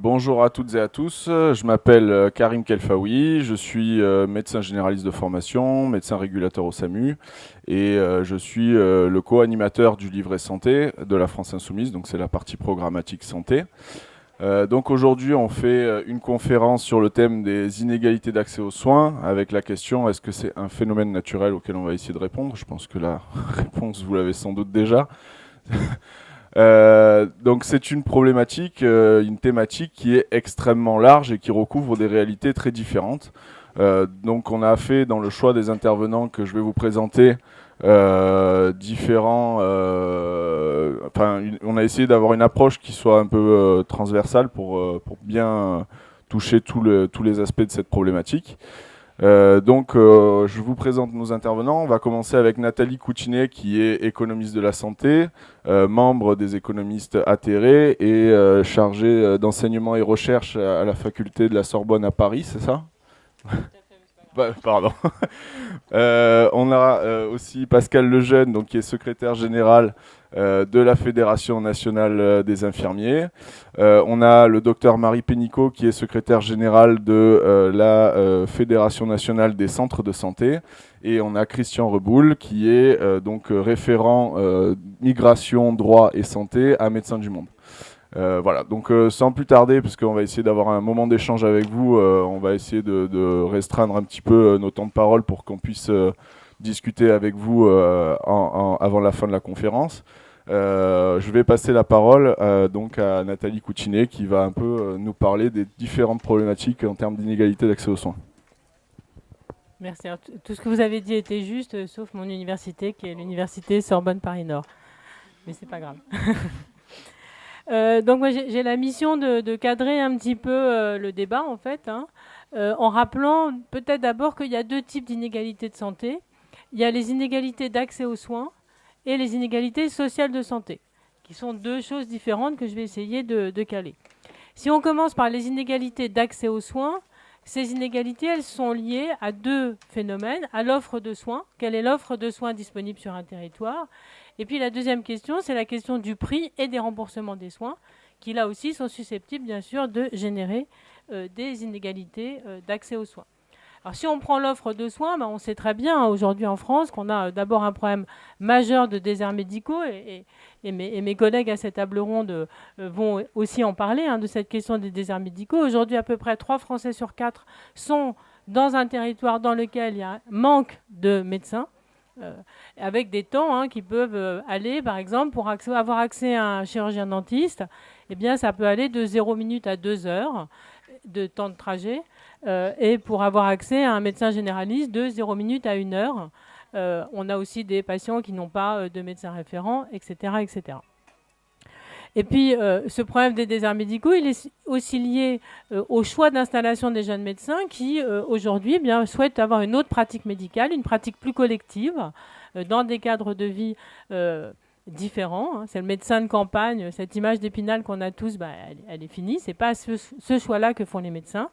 Bonjour à toutes et à tous, je m'appelle Karim Kelfaoui, je suis médecin généraliste de formation, médecin régulateur au SAMU et je suis le co-animateur du livret santé de la France Insoumise, donc c'est la partie programmatique santé. Donc aujourd'hui on fait une conférence sur le thème des inégalités d'accès aux soins avec la question est-ce que c'est un phénomène naturel auquel on va essayer de répondre. Je pense que la réponse vous l'avez sans doute déjà. Donc c'est une problématique, une thématique qui est extrêmement large et qui recouvre des réalités très différentes. Donc on a fait dans le choix des intervenants que je vais vous présenter différents. On a essayé d'avoir une approche qui soit un peu transversale pour bien toucher tous les aspects de cette problématique. Je vous présente nos intervenants. On va commencer avec Nathalie Coutinet, qui est économiste de la santé, membre des économistes atterrés et chargée d'enseignement et recherche à la faculté de la Sorbonne à Paris, c'est ça ? Pardon. On a aussi Pascal Lejeune, donc, qui est secrétaire général de la Fédération nationale des infirmiers. On a le docteur Marie Pénicaud, qui est secrétaire général de la Fédération nationale des centres de santé. Et on a Christian Reboul, qui est donc référent migration, droit et santé à Médecins du Monde. Voilà, donc sans plus tarder, puisqu'on va essayer d'avoir un moment d'échange avec vous, on va essayer de restreindre un petit peu nos temps de parole pour qu'on puisse discuter avec vous avant la fin de la conférence. Je vais passer la parole donc à Nathalie Coutinet qui va un peu nous parler des différentes problématiques en termes d'inégalité d'accès aux soins. Merci. Alors, tout ce que vous avez dit était juste, sauf mon université, qui est l'université Sorbonne Paris-Nord. Mais c'est pas grave. Donc moi j'ai la mission de cadrer un petit peu le débat en fait, en rappelant peut-être d'abord qu'il y a deux types d'inégalités de santé. Il y a les inégalités d'accès aux soins et les inégalités sociales de santé, qui sont deux choses différentes que je vais essayer de caler. Si on commence par les inégalités d'accès aux soins, ces inégalités, elles sont liées à deux phénomènes, à l'offre de soins. Quelle est l'offre de soins disponible sur un territoire ? Et puis la deuxième question, c'est la question du prix et des remboursements des soins, qui là aussi sont susceptibles bien sûr de générer des inégalités d'accès aux soins. Alors si on prend l'offre de soins, on sait très bien aujourd'hui en France qu'on a d'abord un problème majeur de déserts médicaux et mes collègues à cette table ronde vont aussi en parler de cette question des déserts médicaux. Aujourd'hui, à peu près 3 Français sur 4 sont dans un territoire dans lequel il y a un manque de médecins. Avec des temps qui peuvent aller, par exemple, pour avoir accès à un chirurgien dentiste, eh bien, ça peut aller de 0 minutes à 2 heures de temps de trajet, et pour avoir accès à un médecin généraliste, de 0 minutes à 1 heure. On a aussi des patients qui n'ont pas de médecin référent, etc., etc. Et puis, ce problème des déserts médicaux, il est aussi lié au choix d'installation des jeunes médecins qui, aujourd'hui, souhaitent avoir une autre pratique médicale, une pratique plus collective, dans des cadres de vie différents. C'est le médecin de campagne, cette image d'Épinal qu'on a tous, elle est finie. Ce n'est pas ce choix-là que font les médecins.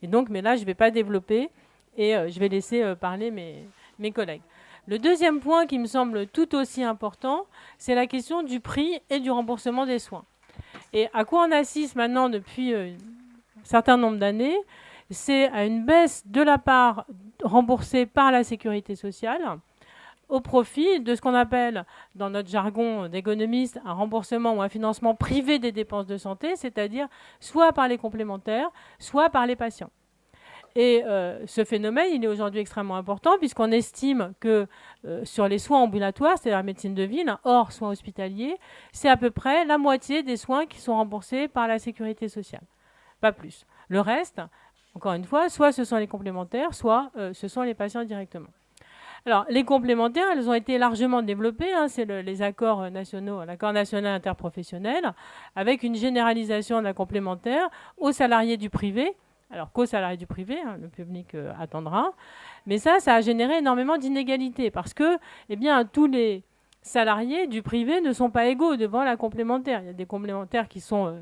Et donc, mais là, je ne vais pas développer et je vais laisser parler mes collègues. Le deuxième point qui me semble tout aussi important, c'est la question du prix et du remboursement des soins. Et à quoi on assiste maintenant depuis un certain nombre d'années, c'est à une baisse de la part remboursée par la sécurité sociale au profit de ce qu'on appelle, dans notre jargon d'économiste, un remboursement ou un financement privé des dépenses de santé, c'est-à-dire soit par les complémentaires, soit par les patients. Et ce phénomène, il est aujourd'hui extrêmement important puisqu'on estime que sur les soins ambulatoires, c'est-à-dire la médecine de ville, hors soins hospitaliers, c'est à peu près la moitié des soins qui sont remboursés par la sécurité sociale. Pas plus. Le reste, encore une fois, soit ce sont les complémentaires, soit ce sont les patients directement. Alors, les complémentaires, elles ont été largement développées. C'est les accords nationaux, l'accord national interprofessionnel, avec une généralisation de la complémentaire aux salariés du privé. Alors qu'aux salariés du privé, le public attendra. Mais ça a généré énormément d'inégalités parce que tous les salariés du privé ne sont pas égaux devant la complémentaire. Il y a des complémentaires qui sont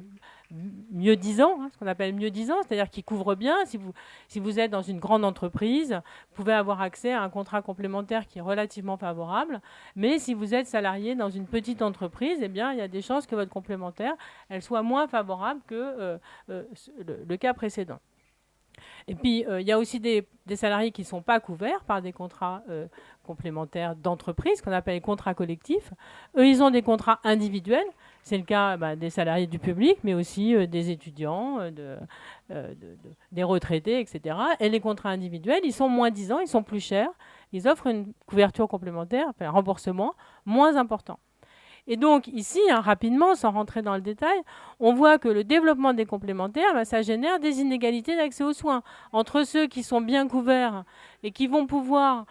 mieux disant, ce qu'on appelle mieux disant, c'est-à-dire qui couvre bien. Si vous êtes dans une grande entreprise, vous pouvez avoir accès à un contrat complémentaire qui est relativement favorable. Mais si vous êtes salarié dans une petite entreprise, eh bien, il y a des chances que votre complémentaire elle soit moins favorable que le cas précédent. Et puis, il y a aussi des salariés qui ne sont pas couverts par des contrats complémentaires d'entreprise, qu'on appelle les contrats collectifs. Eux, ils ont des contrats individuels. C'est le cas des salariés du public, mais aussi des étudiants, des retraités, etc. Et les contrats individuels, ils sont moins 10 ans, ils sont plus chers. Ils offrent une couverture complémentaire, enfin un remboursement moins important. Et donc ici, rapidement, sans rentrer dans le détail, on voit que le développement des complémentaires, ça génère des inégalités d'accès aux soins entre ceux qui sont bien couverts et qui vont pouvoir,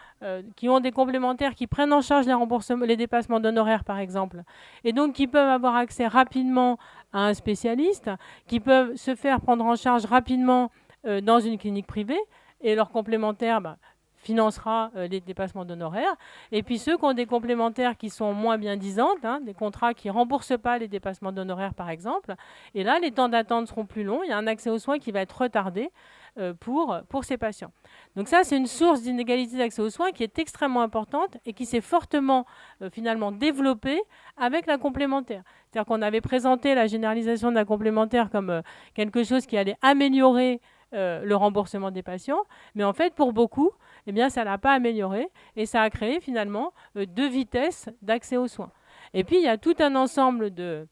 qui ont des complémentaires qui prennent en charge les remboursements, les dépassements d'honoraires par exemple, et donc qui peuvent avoir accès rapidement à un spécialiste, qui peuvent se faire prendre en charge rapidement dans une clinique privée, et leurs complémentaires financera les dépassements d'honoraires. Et puis ceux qui ont des complémentaires qui sont moins bien disantes, des contrats qui ne remboursent pas les dépassements d'honoraires par exemple, et là les temps d'attente seront plus longs, il y a un accès aux soins qui va être retardé pour ces patients. Donc ça, c'est une source d'inégalité d'accès aux soins qui est extrêmement importante et qui s'est fortement finalement développée avec la complémentaire. C'est-à-dire qu'on avait présenté la généralisation de la complémentaire comme quelque chose qui allait améliorer le remboursement des patients, mais en fait pour beaucoup, eh bien, ça ne l'a pas amélioré et ça a créé finalement deux vitesses d'accès aux soins. Et puis il y a tout un ensemble de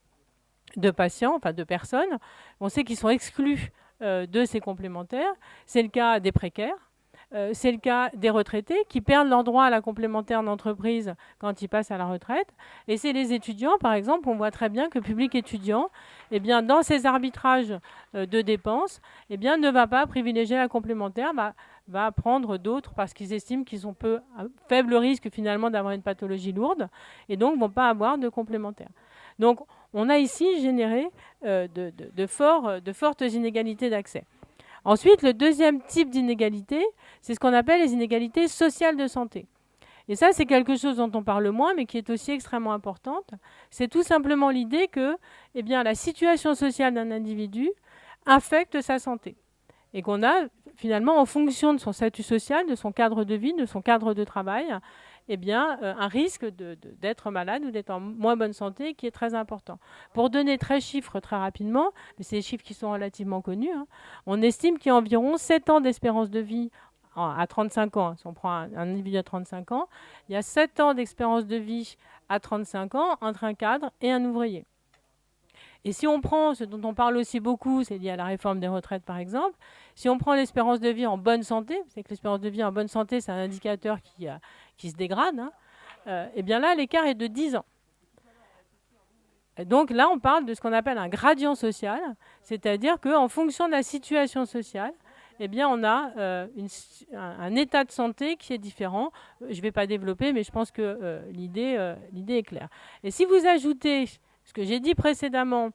patients, enfin de personnes, on sait qu'ils sont exclus de ces complémentaires. C'est le cas des précaires, c'est le cas des retraités qui perdent leur droit à la complémentaire d'entreprise quand ils passent à la retraite. Et c'est les étudiants, par exemple, on voit très bien que Public Étudiant, eh bien, dans ces arbitrages de dépenses, eh bien, ne va pas privilégier la complémentaire, va prendre d'autres parce qu'ils estiment qu'ils ont faible risque finalement d'avoir une pathologie lourde et donc ne vont pas avoir de complémentaire. Donc, on a ici généré de fortes inégalités d'accès. Ensuite, le deuxième type d'inégalité, c'est ce qu'on appelle les inégalités sociales de santé. Et ça, c'est quelque chose dont on parle moins, mais qui est aussi extrêmement importante. C'est tout simplement l'idée que eh bien, la situation sociale d'un individu affecte sa santé. Et qu'on a, finalement, en fonction de son statut social, de son cadre de vie, de son cadre de travail, eh bien, un risque d'être malade ou d'être en moins bonne santé qui est très important. Pour donner 13 chiffres très rapidement, mais c'est des chiffres qui sont relativement connus, on estime qu'il y a environ 7 ans d'espérance de vie à 35 ans. Si on prend un individu à 35 ans, il y a 7 ans d'espérance de vie à 35 ans entre un cadre et un ouvrier. Et si on prend ce dont on parle aussi beaucoup, c'est lié à la réforme des retraites par exemple, si on prend l'espérance de vie en bonne santé, c'est que l'espérance de vie en bonne santé, c'est un indicateur qui se dégrade, et bien là, l'écart est de 10 ans. Et donc là, on parle de ce qu'on appelle un gradient social, c'est-à-dire qu'en fonction de la situation sociale, eh bien, on a un état de santé qui est différent. Je ne vais pas développer, mais je pense que l'idée est claire. Et si vous ajoutez ce que j'ai dit précédemment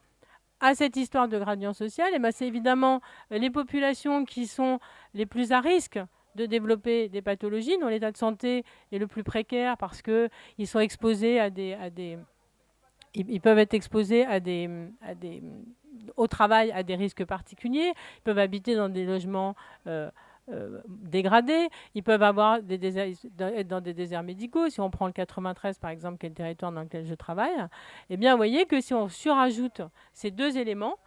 à cette histoire de gradient social, eh bien, c'est évidemment les populations qui sont les plus à risque de développer des pathologies, dont l'état de santé est le plus précaire parce qu'ils sont exposés ils peuvent être exposés au travail à des risques particuliers, ils peuvent habiter dans des logements dégradés, ils peuvent être dans des déserts médicaux. Si on prend le 93 par exemple, qui est le territoire dans lequel je travaille, eh bien vous voyez que si on surajoute ces deux éléments,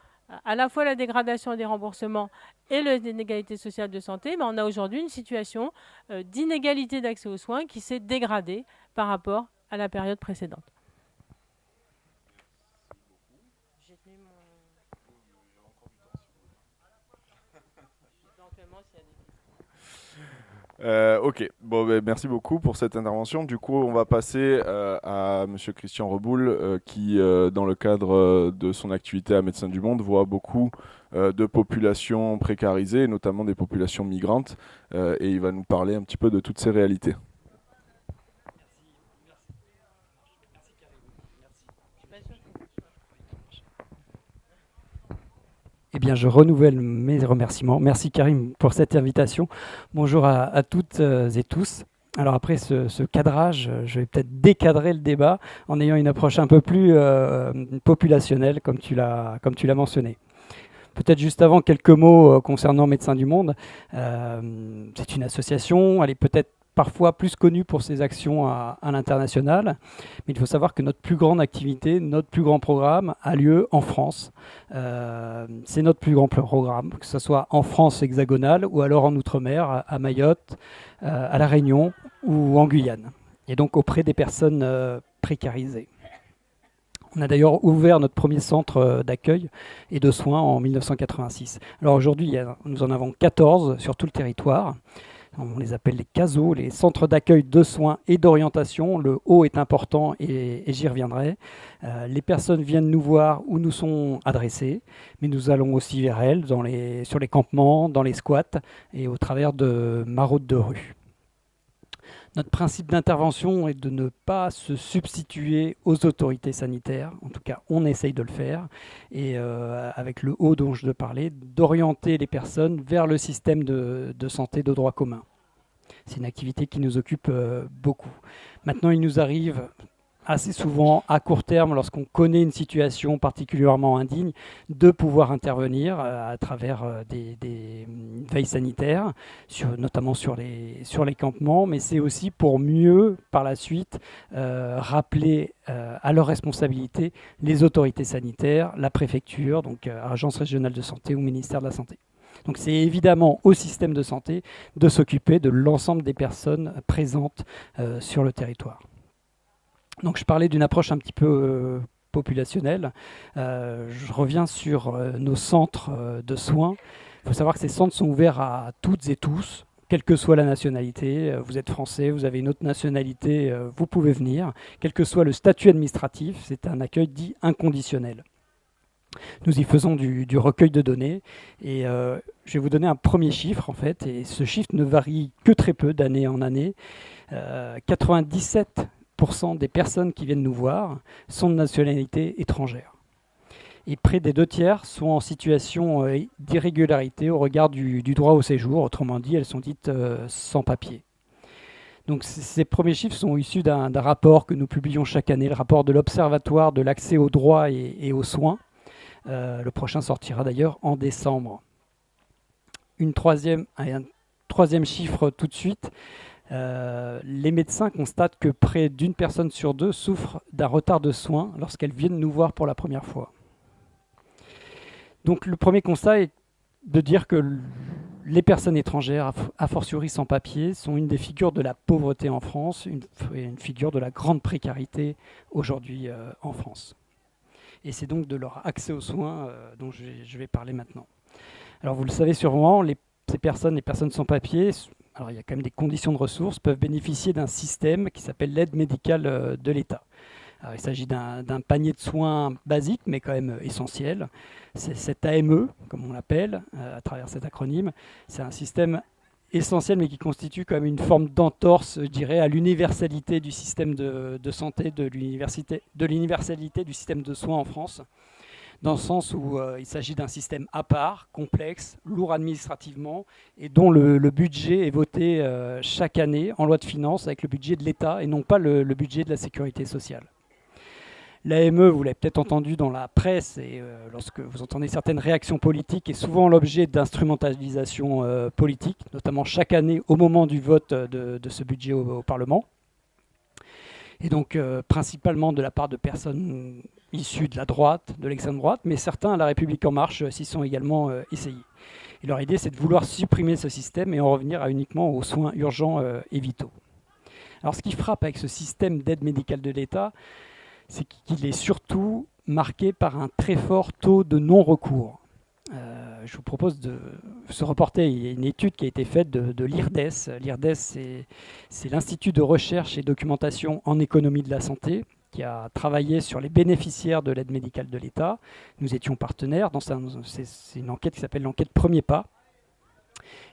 à la fois la dégradation des remboursements et l'inégalité sociale de santé, on a aujourd'hui une situation d'inégalité d'accès aux soins qui s'est dégradée par rapport à la période précédente. Ok, bon, merci beaucoup pour cette intervention. Du coup, on va passer à Monsieur Christian Reboul, qui, dans le cadre de son activité à Médecins du Monde, voit beaucoup de populations précarisées, notamment des populations migrantes, et il va nous parler un petit peu de toutes ces réalités. Eh bien, je renouvelle mes remerciements. Merci Karim pour cette invitation. Bonjour à toutes et tous. Alors après ce cadrage, je vais peut-être décadrer le débat en ayant une approche un peu plus populationnelle, comme tu l'as mentionné. Peut-être juste avant, quelques mots concernant Médecins du Monde. C'est une association, elle est peut-être parfois plus connue pour ses actions à l'international, mais il faut savoir que notre plus grande activité, notre plus grand programme a lieu en France. C'est notre plus grand programme, que ce soit en France hexagonale ou alors en Outre-mer, à Mayotte, à La Réunion ou en Guyane, et donc auprès des personnes précarisées. On a d'ailleurs ouvert notre premier centre d'accueil et de soins en 1986. Alors aujourd'hui, nous en avons 14 sur tout le territoire. On les appelle les CASO, les centres d'accueil de soins et d'orientation. Le O est important et j'y reviendrai. Les personnes viennent nous voir ou nous sont adressées, mais nous allons aussi vers elles sur les campements, dans les squats et au travers de maraudes de rue. Notre principe d'intervention est de ne pas se substituer aux autorités sanitaires. En tout cas, on essaye de le faire. Et avec le O dont je te parlais, d'orienter les personnes vers le système de santé de droit commun. C'est une activité qui nous occupe beaucoup. Maintenant, il nous arrive assez souvent, à court terme, lorsqu'on connaît une situation particulièrement indigne, de pouvoir intervenir à travers des veilles sanitaires, notamment sur les campements, mais c'est aussi pour mieux, par la suite, rappeler à leur responsabilité les autorités sanitaires, la préfecture, donc Agence régionale de santé ou ministère de la Santé. Donc c'est évidemment au système de santé de s'occuper de l'ensemble des personnes présentes sur le territoire. Donc je parlais d'une approche un petit peu populationnelle. Je reviens sur nos centres de soins. Il faut savoir que ces centres sont ouverts à toutes et tous, quelle que soit la nationalité. Vous êtes français, vous avez une autre nationalité, vous pouvez venir. Quel que soit le statut administratif, c'est un accueil dit inconditionnel. Nous y faisons du recueil de données et je vais vous donner un premier chiffre en fait, et ce chiffre ne varie que très peu d'année en année. 97% des personnes qui viennent nous voir sont de nationalité étrangère. Et près des 2/3 sont en situation d'irrégularité au regard du droit au séjour. Autrement dit, elles sont dites sans papier. Donc ces premiers chiffres sont issus d'un rapport que nous publions chaque année, le rapport de l'Observatoire de l'accès aux droits et aux soins. Le prochain sortira d'ailleurs en décembre. Un troisième chiffre tout de suite. Les médecins constatent que près d'une personne sur deux souffre d'un retard de soins lorsqu'elles viennent nous voir pour la première fois. Donc le premier constat est de dire que les personnes étrangères, a fortiori sans papier, sont une des figures de la pauvreté en France, une figure de la grande précarité aujourd'hui en France. Et c'est donc de leur accès aux soins dont je vais parler maintenant. Alors vous le savez sûrement, les personnes sans papier, alors il y a quand même des conditions de ressources, peuvent bénéficier d'un système qui s'appelle l'aide médicale de l'État. Alors, il s'agit d'un panier de soins basique, mais quand même essentiel. C'est cet AME, comme on l'appelle, à travers cet acronyme. C'est un système essentiel, mais qui constitue quand même une forme d'entorse, je dirais, à l'universalité du système de santé, de l'universalité du système de soins en France, dans le sens où il s'agit d'un système à part, complexe, lourd administrativement, et dont le budget est voté chaque année en loi de finances avec le budget de l'État et non pas le budget de la sécurité sociale. L'AME, vous l'avez peut-être entendu dans la presse et lorsque vous entendez certaines réactions politiques, est souvent l'objet d'instrumentalisation politique, notamment chaque année au moment du vote de ce budget au Parlement. Et donc principalement de la part de personnes issues de la droite, de l'extrême droite, mais certains à La République En Marche s'y sont également essayés. Et leur idée, c'est de vouloir supprimer ce système et en revenir uniquement aux soins urgents et vitaux. Alors ce qui frappe avec ce système d'aide médicale de l'État, c'est qu'il est surtout marqué par un très fort taux de non-recours. Je vous propose de se reporter. Il y a une étude qui a été faite de l'IRDES. L'IRDES, c'est l'Institut de recherche et documentation en économie de la santé, qui a travaillé sur les bénéficiaires de l'aide médicale de l'État. Nous étions partenaires. C'est une enquête qui s'appelle l'enquête Premier Pas.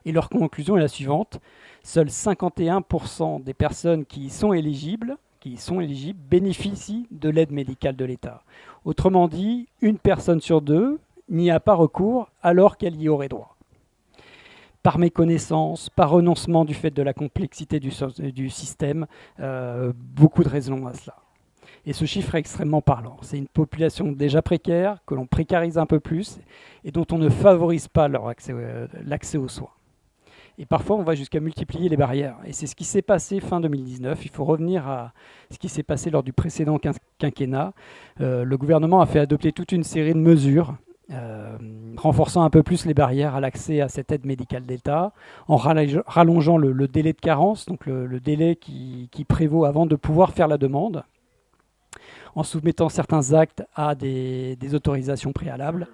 Et leur conclusion est la suivante. Seuls 51% des personnes qui sont éligibles bénéficient de l'aide médicale de l'État. Autrement dit, une personne sur deux n'y a pas recours alors qu'elle y aurait droit. Par méconnaissance, par renoncement du fait de la complexité du système, beaucoup de raisons à cela. Et ce chiffre est extrêmement parlant. C'est une population déjà précaire, que l'on précarise un peu plus, et dont on ne favorise pas l'accès aux soins. Et parfois, on va jusqu'à multiplier les barrières. Et c'est ce qui s'est passé fin 2019. Il faut revenir à ce qui s'est passé lors du précédent quinquennat. Le gouvernement a fait adopter toute une série de mesures renforçant un peu plus les barrières à l'accès à cette aide médicale d'État, en rallongeant le délai de carence, donc le délai qui prévaut avant de pouvoir faire la demande, en soumettant certains actes à des autorisations préalables.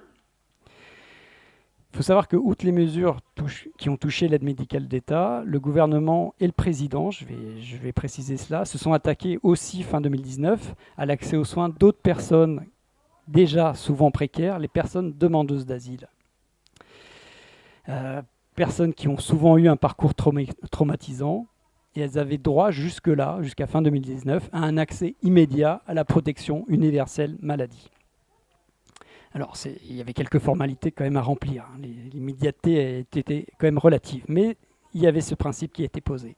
Il faut savoir que, outre les mesures qui ont touché l'aide médicale d'État, le gouvernement et le président, je vais préciser cela, se sont attaqués aussi fin 2019 à l'accès aux soins d'autres personnes déjà souvent précaires, les personnes demandeuses d'asile. Personnes qui ont souvent eu un parcours traumatisant, et elles avaient droit jusque-là, jusqu'à fin 2019, à un accès immédiat à la protection universelle maladie. Alors, il y avait quelques formalités quand même à remplir. L'immédiateté était quand même relative. Mais il y avait ce principe qui était posé.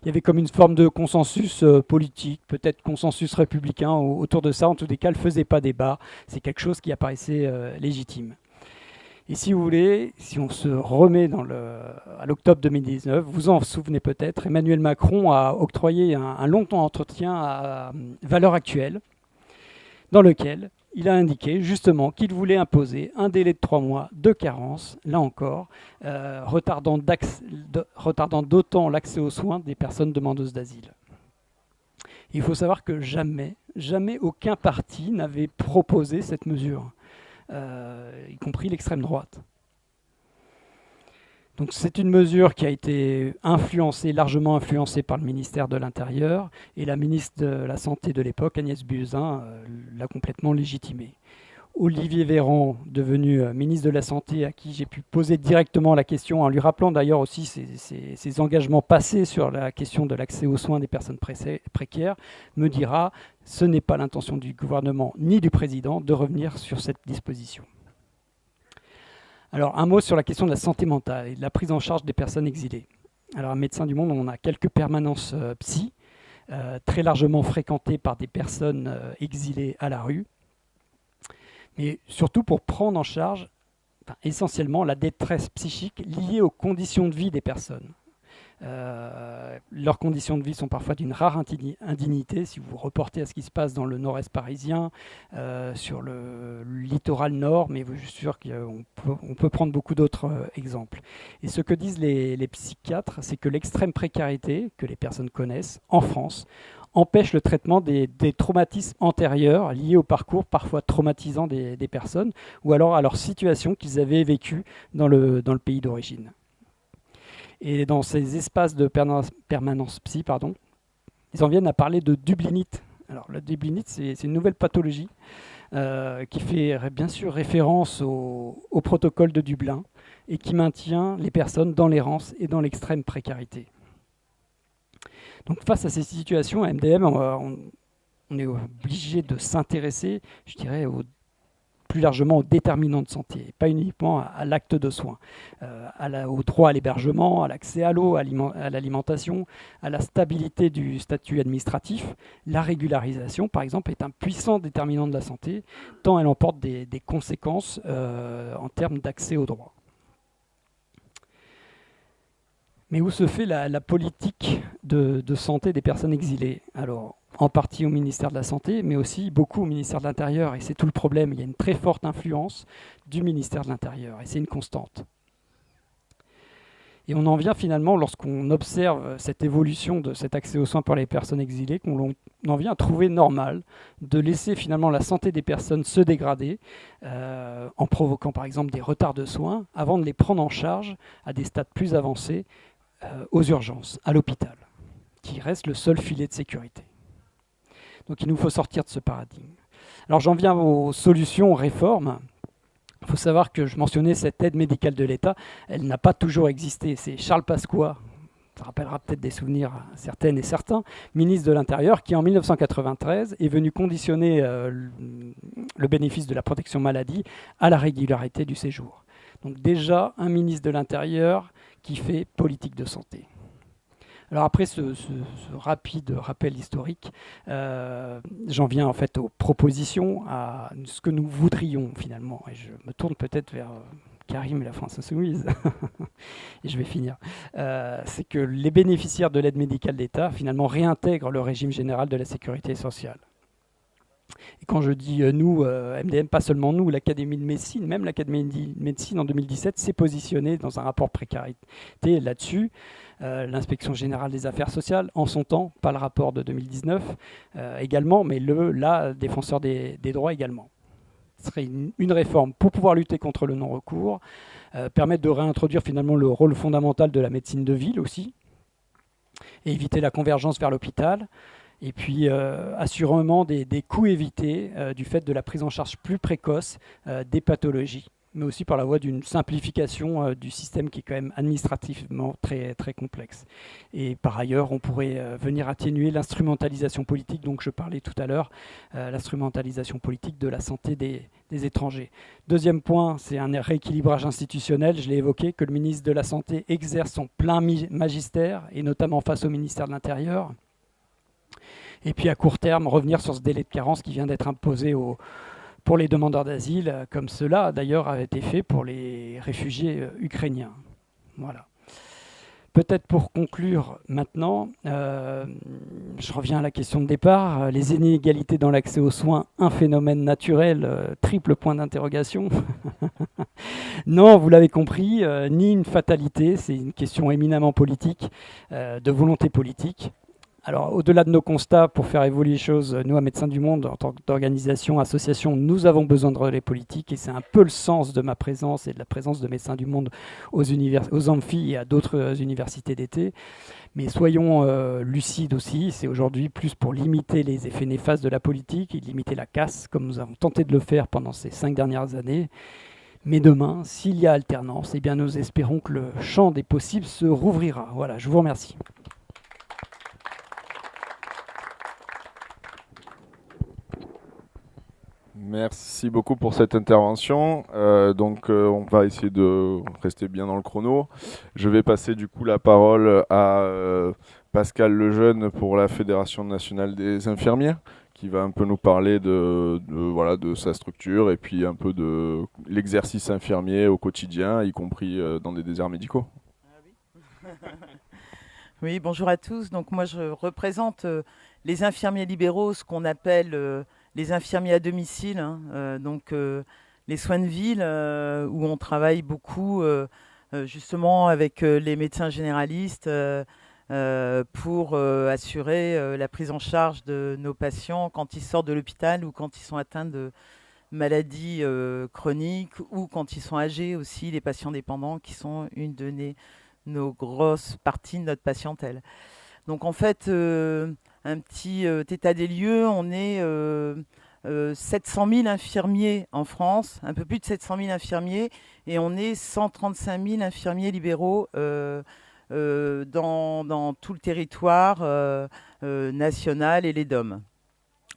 Il y avait comme une forme de consensus politique, peut-être consensus républicain autour de ça. En tous les cas, elle ne faisait pas débat. C'est quelque chose qui apparaissait légitime. Et si vous voulez, si on se remet à l'octobre 2019, vous en souvenez peut-être, Emmanuel Macron a octroyé un long entretien à Valeurs Actuelles, dans lequel il a indiqué justement qu'il voulait imposer un délai de 3 mois de carence, là encore, retardant d'autant l'accès aux soins des personnes demandeuses d'asile. Il faut savoir que jamais aucun parti n'avait proposé cette mesure, y compris l'extrême droite. Donc c'est une mesure qui a été largement influencée par le ministère de l'Intérieur, et la ministre de la Santé de l'époque, Agnès Buzyn, l'a complètement légitimée. Olivier Véran, devenu ministre de la Santé, à qui j'ai pu poser directement la question, en lui rappelant d'ailleurs aussi ses engagements passés sur la question de l'accès aux soins des personnes précaires, me dira « ce n'est pas l'intention du gouvernement ni du président de revenir sur cette disposition ». Alors, un mot sur la question de la santé mentale et de la prise en charge des personnes exilées. Alors, à Médecins du Monde, on a quelques permanences psy, très largement fréquentées par des personnes exilées à la rue, mais surtout pour prendre en charge essentiellement la détresse psychique liée aux conditions de vie des personnes. Leurs conditions de vie sont parfois d'une rare indignité. Si vous reportez à ce qui se passe dans le nord-est parisien, sur le littoral nord, mais je suis sûr qu'on peut prendre beaucoup d'autres exemples. Et ce que disent les psychiatres, c'est que l'extrême précarité que les personnes connaissent en France empêche le traitement des traumatismes antérieurs liés au parcours parfois traumatisant des personnes, ou alors à leur situation qu'ils avaient vécue dans le pays d'origine. Et dans ces espaces de permanence psy, ils en viennent à parler de dublinite. Alors, la dublinite, c'est une nouvelle pathologie qui fait bien sûr référence au protocole de Dublin et qui maintient les personnes dans l'errance et dans l'extrême précarité. Donc, face à ces situations, à MDM, on est obligé de s'intéresser, je dirais, plus largement aux déterminants de santé, pas uniquement à l'acte de soin, au droit à l'hébergement, à l'accès à l'eau, à l'alimentation, à la stabilité du statut administratif. La régularisation, par exemple, est un puissant déterminant de la santé, tant elle emporte des conséquences en termes d'accès aux droits. Mais où se fait la politique de santé des personnes exilées ? Alors, en partie au ministère de la Santé, mais aussi beaucoup au ministère de l'Intérieur. Et c'est tout le problème. Il y a une très forte influence du ministère de l'Intérieur. Et c'est une constante. Et on en vient finalement, lorsqu'on observe cette évolution de cet accès aux soins pour les personnes exilées, qu'on en vient à trouver normal de laisser finalement la santé des personnes se dégrader en provoquant par exemple des retards de soins avant de les prendre en charge à des stades plus avancés aux urgences, à l'hôpital, qui reste le seul filet de sécurité. Donc il nous faut sortir de ce paradigme. Alors j'en viens aux solutions, aux réformes. Il faut savoir que je mentionnais cette aide médicale de l'État, elle n'a pas toujours existé. C'est Charles Pasqua, ça rappellera peut-être des souvenirs à certaines et certains, ministre de l'Intérieur, qui en 1993 est venu conditionner le bénéfice de la protection maladie à la régularité du séjour. Donc déjà un ministre de l'Intérieur qui fait politique de santé. Alors après ce rapide rappel historique, j'en viens en fait aux propositions, à ce que nous voudrions finalement. Et je me tourne peut-être vers Karim et la France Insoumise, et je vais finir. C'est que les bénéficiaires de l'aide médicale d'État finalement réintègrent le régime général de la sécurité sociale. Et quand je dis nous, MDM, pas seulement nous, l'Académie de médecine, même l'Académie de médecine en 2017 s'est positionnée dans un rapport précarité là-dessus. L'inspection générale des affaires sociales, en son temps, pas le rapport de 2019 également, mais la défenseur des droits également. Ce serait une réforme pour pouvoir lutter contre le non-recours, permettre de réintroduire finalement le rôle fondamental de la médecine de ville aussi, et éviter la convergence vers l'hôpital. Et puis, assurément, des coûts évités du fait de la prise en charge plus précoce des pathologies, mais aussi par la voie d'une simplification du système qui est quand même administrativement très, très complexe. Et par ailleurs, on pourrait venir atténuer l'instrumentalisation politique, dont je parlais tout à l'heure, l'instrumentalisation politique de la santé des étrangers. Deuxième point, c'est un rééquilibrage institutionnel, je l'ai évoqué, que le ministre de la Santé exerce son plein magistère, et notamment face au ministère de l'Intérieur. Et puis à court terme, revenir sur ce délai de carence qui vient d'être imposé pour les demandeurs d'asile, comme cela d'ailleurs avait été fait pour les réfugiés ukrainiens. Voilà. Peut-être pour conclure maintenant, je reviens à la question de départ, les inégalités dans l'accès aux soins, un phénomène naturel, triple point d'interrogation. Non, vous l'avez compris, ni une fatalité, c'est une question éminemment politique, de volonté politique. Alors, au-delà de nos constats, pour faire évoluer les choses, nous, à Médecins du Monde, en tant qu'organisation, association, nous avons besoin de relais politiques et c'est un peu le sens de ma présence et de la présence de Médecins du Monde aux amphis et à d'autres universités d'été. Mais soyons lucides aussi, c'est aujourd'hui plus pour limiter les effets néfastes de la politique et limiter la casse, comme nous avons tenté de le faire pendant ces 5 dernières années. Mais demain, s'il y a alternance, eh bien, nous espérons que le champ des possibles se rouvrira. Voilà, je vous remercie. Merci beaucoup pour cette intervention. On va essayer de rester bien dans le chrono. Je vais passer du coup la parole à Pascal Lejeune pour la Fédération nationale des infirmiers, qui va un peu nous parler de sa structure et puis un peu de l'exercice infirmier au quotidien, y compris dans des déserts médicaux. Oui, bonjour à tous. Donc moi je représente les infirmiers libéraux, ce qu'on appelle les infirmiers à domicile, les soins de ville, où on travaille beaucoup justement avec les médecins généralistes pour assurer la prise en charge de nos patients quand ils sortent de l'hôpital ou quand ils sont atteints de maladies chroniques ou quand ils sont âgés aussi, les patients dépendants qui sont une de nos grosses parties de notre patientèle. Donc en fait, un petit état des lieux, on est 700 000 infirmiers en France, un peu plus de 700 000 infirmiers, et on est 135 000 infirmiers libéraux dans tout le territoire national et les DOM.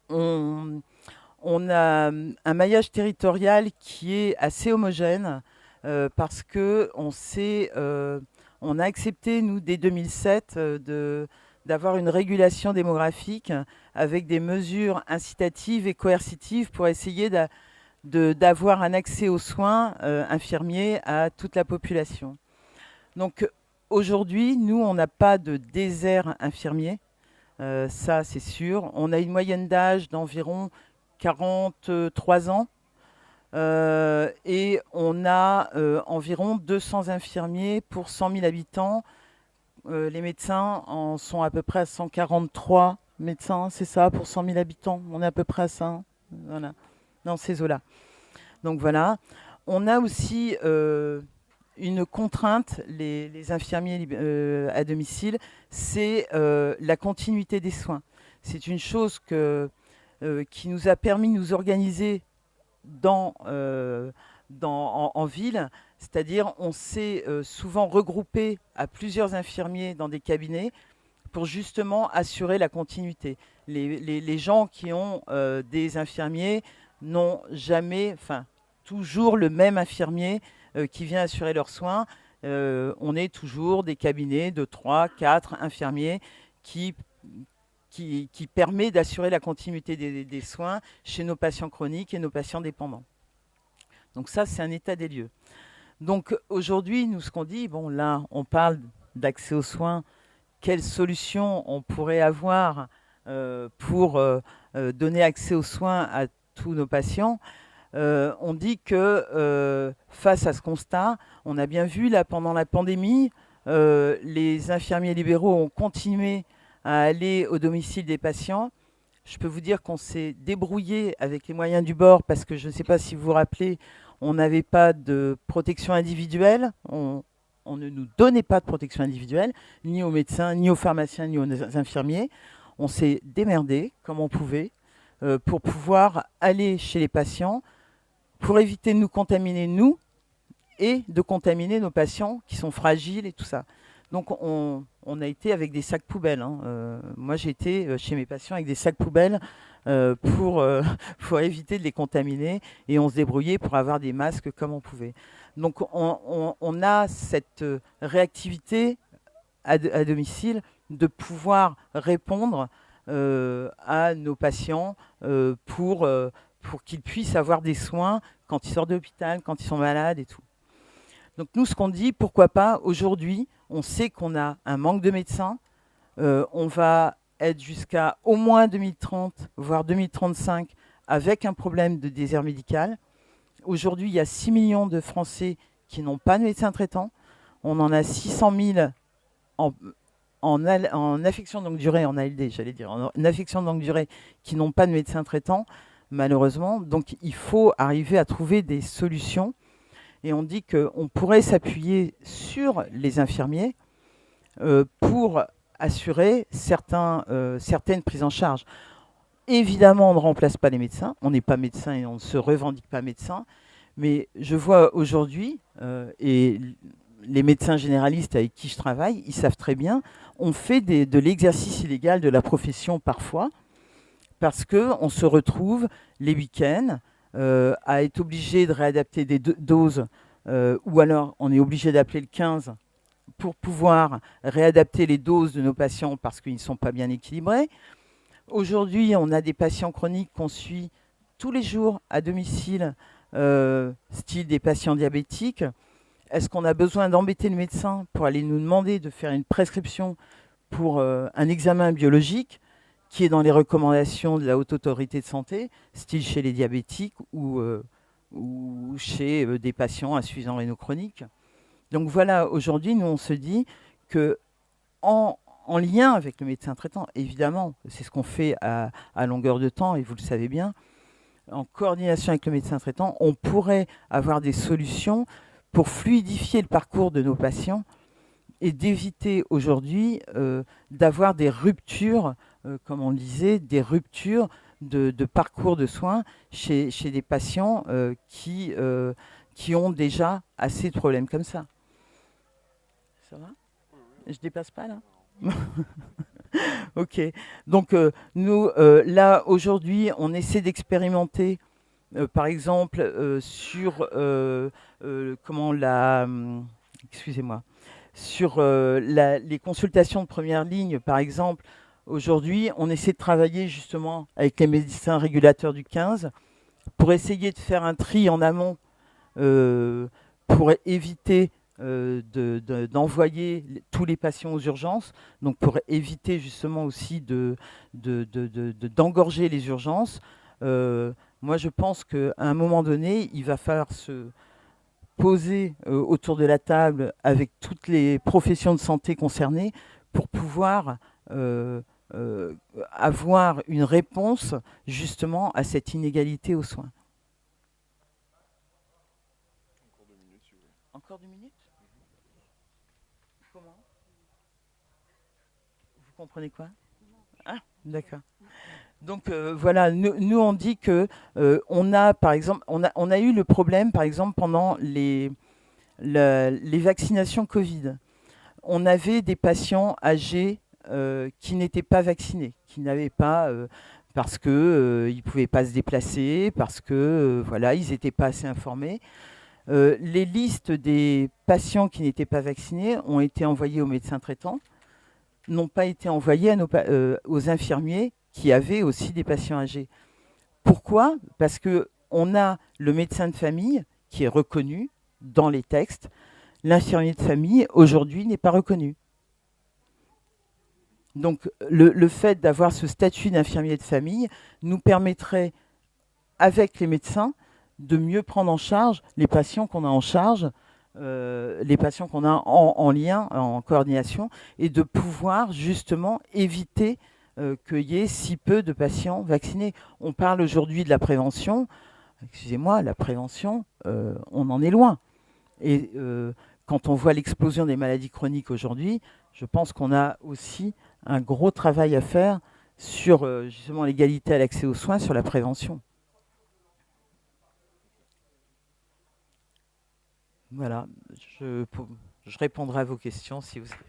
On a un maillage territorial qui est assez homogène parce qu'on on a accepté, nous, dès 2007, d'avoir une régulation démographique avec des mesures incitatives et coercitives pour essayer d'avoir un accès aux soins infirmiers à toute la population. Donc aujourd'hui, nous, on n'a pas de désert infirmier, ça c'est sûr. On a une moyenne d'âge d'environ 43 ans. Et on a environ 200 infirmiers pour 100 000 habitants. Les médecins en sont à peu près à 143 médecins, c'est ça, pour 100 000 habitants. On est à peu près à ça, voilà, dans ces eaux-là. Donc voilà. On a aussi une contrainte, les infirmiers à domicile, c'est la continuité des soins. C'est une chose qui nous a permis de nous organiser en ville, c'est-à-dire on s'est souvent regroupé à plusieurs infirmiers dans des cabinets pour justement assurer la continuité. Les gens qui ont des infirmiers n'ont jamais, toujours le même infirmier qui vient assurer leurs soins. on est toujours des cabinets de 3, 4 infirmiers qui permet d'assurer la continuité des soins chez nos patients chroniques et nos patients dépendants. Donc ça, c'est un état des lieux. Donc aujourd'hui, nous, ce qu'on dit, bon là, on parle d'accès aux soins, quelles solutions on pourrait avoir pour donner accès aux soins à tous nos patients. On dit que face à ce constat, on a bien vu là pendant la pandémie, les infirmiers libéraux ont continué à aller au domicile des patients. Je peux vous dire qu'on s'est débrouillé avec les moyens du bord parce que je ne sais pas si vous vous rappelez, on n'avait pas de protection individuelle. On ne nous donnait pas de protection individuelle, ni aux médecins, ni aux pharmaciens, ni aux infirmiers. On s'est démerdé comme on pouvait pour pouvoir aller chez les patients, pour éviter de nous contaminer, nous, et de contaminer nos patients qui sont fragiles et tout ça. Donc on a été avec des sacs poubelles. Moi j'ai été chez mes patients avec des sacs poubelles pour éviter de les contaminer, et on se débrouillait pour avoir des masques comme on pouvait. Donc on a cette réactivité à domicile de pouvoir répondre à nos patients pour qu'ils puissent avoir des soins quand ils sortent de l'hôpital, quand ils sont malades et tout. Donc nous, ce qu'on dit, pourquoi pas, aujourd'hui, on sait qu'on a un manque de médecins, on va être jusqu'à au moins 2030, voire 2035, avec un problème de désert médical. Aujourd'hui, il y a 6 millions de Français qui n'ont pas de médecin traitant. On en a 600 000 en affection de longue durée, en ALD, j'allais dire, en affection de longue durée, qui n'ont pas de médecin traitant, malheureusement. Donc il faut arriver à trouver des solutions. Et on dit qu'on pourrait s'appuyer sur les infirmiers pour assurer certaines prises en charge. Évidemment, on ne remplace pas les médecins. On n'est pas médecin et on ne se revendique pas médecin. Mais je vois aujourd'hui, et les médecins généralistes avec qui je travaille, ils savent très bien, on fait de l'exercice illégal de la profession parfois, parce qu'on se retrouve les week-ends à être obligé de réadapter des doses, ou alors on est obligé d'appeler le 15 pour pouvoir réadapter les doses de nos patients parce qu'ils ne sont pas bien équilibrés. Aujourd'hui, on a des patients chroniques qu'on suit tous les jours à domicile, style des patients diabétiques. Est-ce qu'on a besoin d'embêter le médecin pour aller nous demander de faire une prescription pour un examen biologique qui est dans les recommandations de la Haute Autorité de Santé, style chez les diabétiques ou chez des patients insuffisants rénaux chroniques. Donc voilà, aujourd'hui, nous, on se dit que en lien avec le médecin traitant, évidemment, c'est ce qu'on fait à longueur de temps, et vous le savez bien, en coordination avec le médecin traitant, on pourrait avoir des solutions pour fluidifier le parcours de nos patients et d'éviter aujourd'hui d'avoir des ruptures, comme on le disait, des ruptures de parcours de soins chez des patients qui ont déjà assez de problèmes comme ça. Ça va ? Je dépasse pas là ? Ok. Donc nous, là, aujourd'hui, on essaie d'expérimenter, par exemple, sur sur les consultations de première ligne, par exemple. Aujourd'hui, on essaie de travailler justement avec les médecins régulateurs du 15 pour essayer de faire un tri en amont pour éviter d'envoyer tous les patients aux urgences, donc pour éviter justement aussi d'engorger les urgences. Moi, je pense qu'à un moment donné, il va falloir se poser autour de la table avec toutes les professions de santé concernées pour pouvoir avoir une réponse justement à cette inégalité aux soins. Encore 2 minutes ? Comment ? Vous comprenez quoi ? Ah, d'accord. Donc voilà, nous on dit que on a par exemple, on a eu le problème par exemple pendant les vaccinations Covid. On avait des patients âgés qui n'étaient pas vaccinés, qui n'avaient pas parce que ils pouvaient pas se déplacer, parce que voilà, ils n'étaient pas assez informés. Les listes des patients qui n'étaient pas vaccinés ont été envoyées aux médecins traitants, n'ont pas été envoyées aux infirmiers qui avaient aussi des patients âgés. Pourquoi ? Parce qu'on a le médecin de famille qui est reconnu dans les textes. L'infirmier de famille, aujourd'hui, n'est pas reconnu. Donc, le fait d'avoir ce statut d'infirmier de famille nous permettrait, avec les médecins, de mieux prendre en charge les patients qu'on a en charge, les patients qu'on a en lien, en coordination, et de pouvoir justement éviter qu'il y ait si peu de patients vaccinés. On parle aujourd'hui de la prévention. Excusez-moi, la prévention, on en est loin. Et quand on voit l'explosion des maladies chroniques aujourd'hui, je pense qu'on a aussi un gros travail à faire sur justement l'égalité à l'accès aux soins, sur la prévention. Voilà, je répondrai à vos questions si vous avez.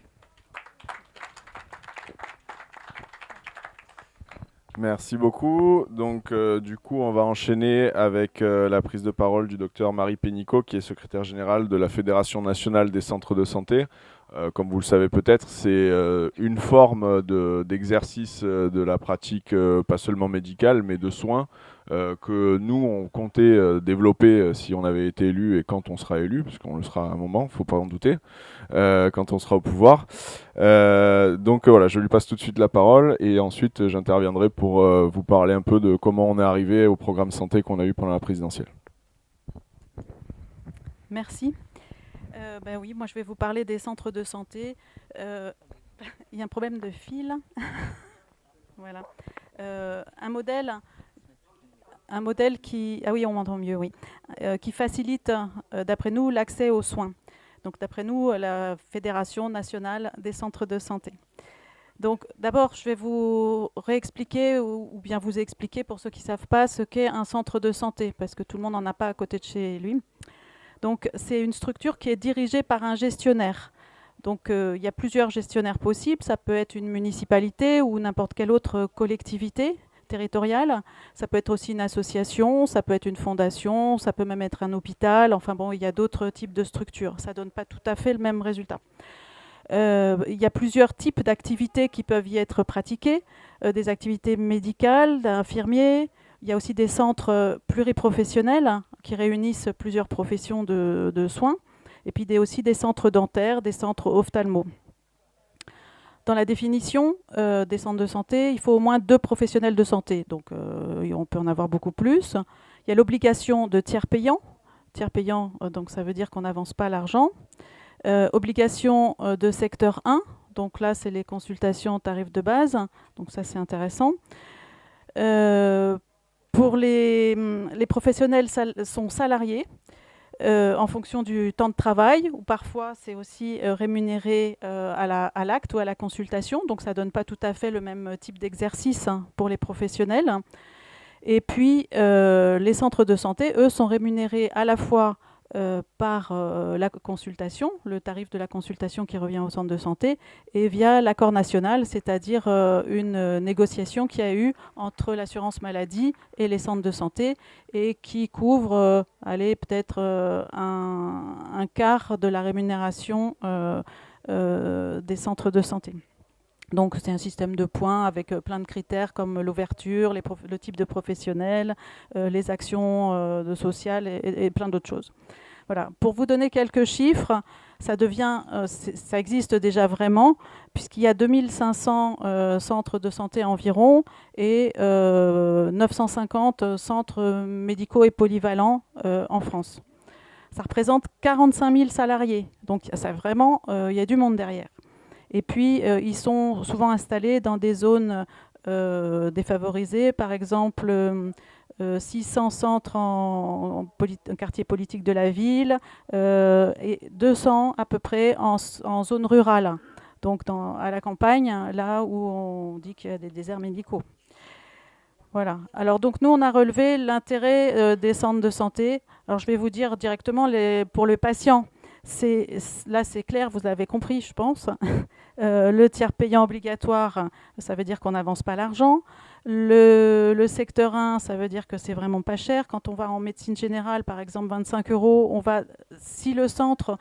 Merci beaucoup. Donc, du coup, on va enchaîner avec la prise de parole du docteur Marie Pénicaud, qui est secrétaire générale de la Fédération nationale des centres de santé. Comme vous le savez peut-être, c'est une forme d'exercice de la pratique, pas seulement médicale, mais de soins, que nous, on comptait développer si on avait été élu et quand on sera élu, parce qu'on le sera à un moment, il ne faut pas en douter, quand on sera au pouvoir. Donc voilà, je lui passe tout de suite la parole et ensuite j'interviendrai pour vous parler un peu de comment on est arrivé au programme santé qu'on a eu pendant la présidentielle. Merci. Ben oui, moi je vais vous parler des centres de santé. Il y a un problème de fil. Voilà. Un modèle qui... Ah oui, on m'entend mieux, oui. Qui facilite, d'après nous, l'accès aux soins. Donc d'après nous, la Fédération nationale des centres de santé. Donc d'abord, je vais vous réexpliquer ou bien vous expliquer, pour ceux qui ne savent pas, ce qu'est un centre de santé, parce que tout le monde n'en a pas à côté de chez lui. Donc, c'est une structure qui est dirigée par un gestionnaire. Donc, il y a plusieurs gestionnaires possibles. Ça peut être une municipalité ou n'importe quelle autre collectivité territoriale. Ça peut être aussi une association, ça peut être une fondation, ça peut même être un hôpital. Enfin bon, il y a d'autres types de structures. Ça ne donne pas tout à fait le même résultat. Il y a plusieurs types d'activités qui peuvent y être pratiquées. Des activités médicales, d'infirmiers. Il y a aussi des centres pluriprofessionnels qui réunissent plusieurs professions de soins. Et puis aussi des centres dentaires, des centres ophtalmo. Dans la définition des centres de santé, il faut au moins 2 professionnels de santé. Donc on peut en avoir beaucoup plus. Il y a l'obligation de tiers payant. Tiers payant, donc ça veut dire qu'on n'avance pas l'argent. Obligation de secteur 1. Donc là, c'est les consultations tarifs de base. Donc ça, c'est intéressant. Pour les professionnels sont salariés en fonction du temps de travail, ou parfois c'est aussi rémunéré à l'acte ou à la consultation, donc ça ne donne pas tout à fait le même type d'exercice pour les professionnels. Et puis les centres de santé, eux, sont rémunérés à la fois par la consultation, le tarif de la consultation qui revient au centre de santé, et via l'accord national, c'est-à-dire une négociation qu'il y a eu entre l'assurance maladie et les centres de santé et qui couvre peut-être un quart de la rémunération des centres de santé. Donc c'est un système de points avec plein de critères comme l'ouverture, le type de professionnel, les actions sociales et plein d'autres choses. Voilà. Pour vous donner quelques chiffres, ça existe déjà vraiment, puisqu'il y a 2500 centres de santé environ et 950 centres médicaux et polyvalents en France. Ça représente 45 000 salariés, donc ça, vraiment, il y a du monde derrière. Et puis, ils sont souvent installés dans des zones défavorisées, par exemple 600 centres en quartier politique de la ville et 200 à peu près en zone rurale, donc à la campagne, là où on dit qu'il y a des déserts médicaux. Voilà. Alors donc nous, on a relevé l'intérêt des centres de santé. Alors je vais vous dire directement pour le patient. Là, c'est clair, vous avez compris, je pense. Le tiers payant obligatoire, ça veut dire qu'on n'avance pas l'argent. Le secteur 1, ça veut dire que c'est vraiment pas cher. Quand on va en médecine générale, par exemple, 25 €, si le centre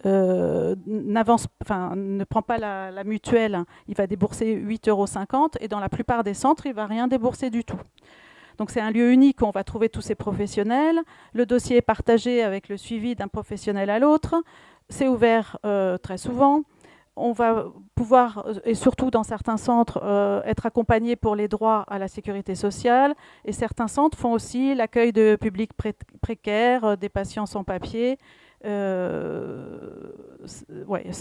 ne prend pas la mutuelle, il va débourser 8,50 € et dans la plupart des centres, il ne va rien débourser du tout. Donc c'est un lieu unique où on va trouver tous ces professionnels. Le dossier est partagé avec le suivi d'un professionnel à l'autre. C'est ouvert très souvent. On va pouvoir, et surtout dans certains centres, être accompagné pour les droits à la sécurité sociale. Et certains centres font aussi l'accueil de publics précaires, des patients sans papier. Ça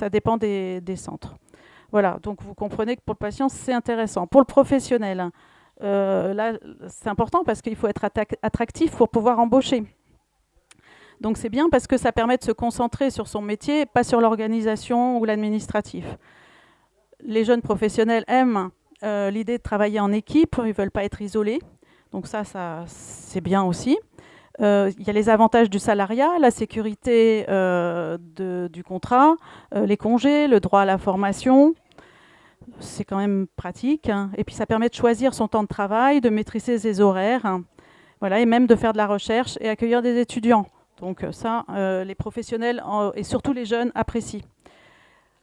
dépend des centres. Voilà, donc vous comprenez que pour le patient, c'est intéressant. Pour le professionnel, là, c'est important parce qu'il faut être attractif pour pouvoir embaucher. Donc c'est bien parce que ça permet de se concentrer sur son métier, pas sur l'organisation ou l'administratif. Les jeunes professionnels aiment l'idée de travailler en équipe, ils ne veulent pas être isolés. Donc ça c'est bien aussi. Il y a les avantages du salariat, la sécurité du contrat, les congés, le droit à la formation. C'est quand même pratique. Et puis ça permet de choisir son temps de travail, de maîtriser ses horaires, voilà, et même de faire de la recherche et accueillir des étudiants. Donc ça, les professionnels et surtout les jeunes apprécient.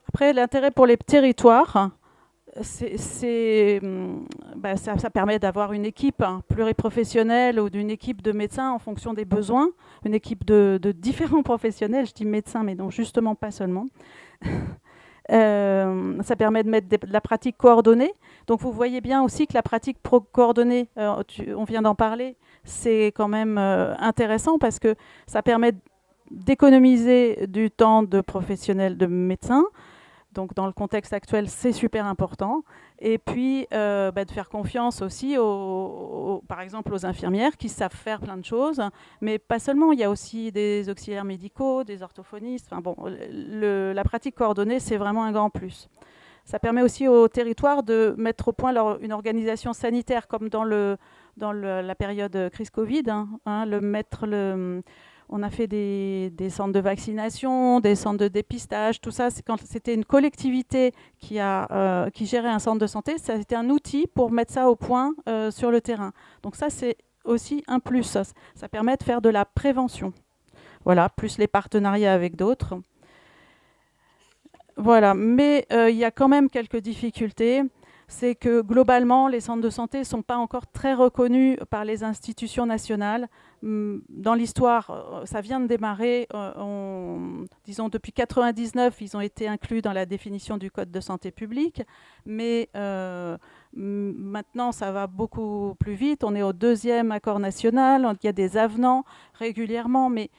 Après, l'intérêt pour les territoires, ça permet d'avoir une équipe pluriprofessionnelle ou d'une équipe de médecins en fonction des besoins, une équipe de différents professionnels, je dis médecins, mais non, justement pas seulement. Ça permet de mettre de la pratique coordonnée. Donc vous voyez bien aussi que la pratique coordonnée, on vient d'en parler, c'est quand même intéressant parce que ça permet d'économiser du temps de professionnels, de médecins. Donc dans le contexte actuel, c'est super important. Et puis de faire confiance aussi, par exemple, aux infirmières qui savent faire plein de choses. Mais pas seulement, il y a aussi des auxiliaires médicaux, des orthophonistes. Enfin, bon, la pratique coordonnée, c'est vraiment un grand plus. Ça permet aussi au territoire de mettre au point une organisation sanitaire, comme dans la période crise Covid. On a fait des centres de vaccination, des centres de dépistage, tout ça. Quand c'était une collectivité qui gérait un centre de santé, ça a été un outil pour mettre ça au point sur le terrain. Donc ça, c'est aussi un plus. Ça permet de faire de la prévention. Voilà, plus les partenariats avec d'autres. Voilà, mais il y a quand même quelques difficultés. C'est que globalement, les centres de santé ne sont pas encore très reconnus par les institutions nationales. Dans l'histoire, ça vient de démarrer. Disons, depuis 1999, ils ont été inclus dans la définition du Code de santé publique. Mais maintenant, ça va beaucoup plus vite. On est au 2e accord national. Il y a des avenants régulièrement. Mais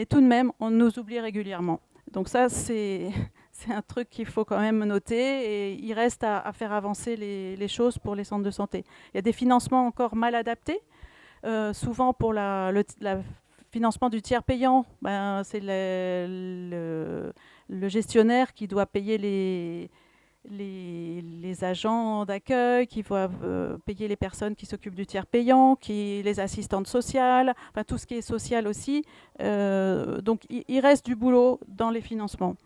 tout de même, on nous oublie régulièrement. Donc ça, c'est un truc qu'il faut quand même noter et il reste à faire avancer les choses pour les centres de santé. Il y a des financements encore mal adaptés. Souvent pour le financement du tiers payant, c'est le gestionnaire qui doit payer les agents d'accueil, qui doivent payer les personnes qui s'occupent du tiers payant, les assistantes sociales, enfin tout ce qui est social aussi. Donc il reste du boulot dans les financements.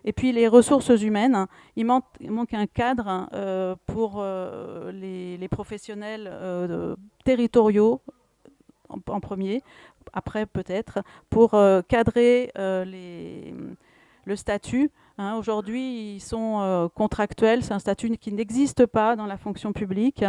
Et puis les ressources humaines, il manque un cadre pour les professionnels territoriaux en premier, après peut-être, pour cadrer le statut. Aujourd'hui, ils sont contractuels, c'est un statut qui n'existe pas dans la fonction publique.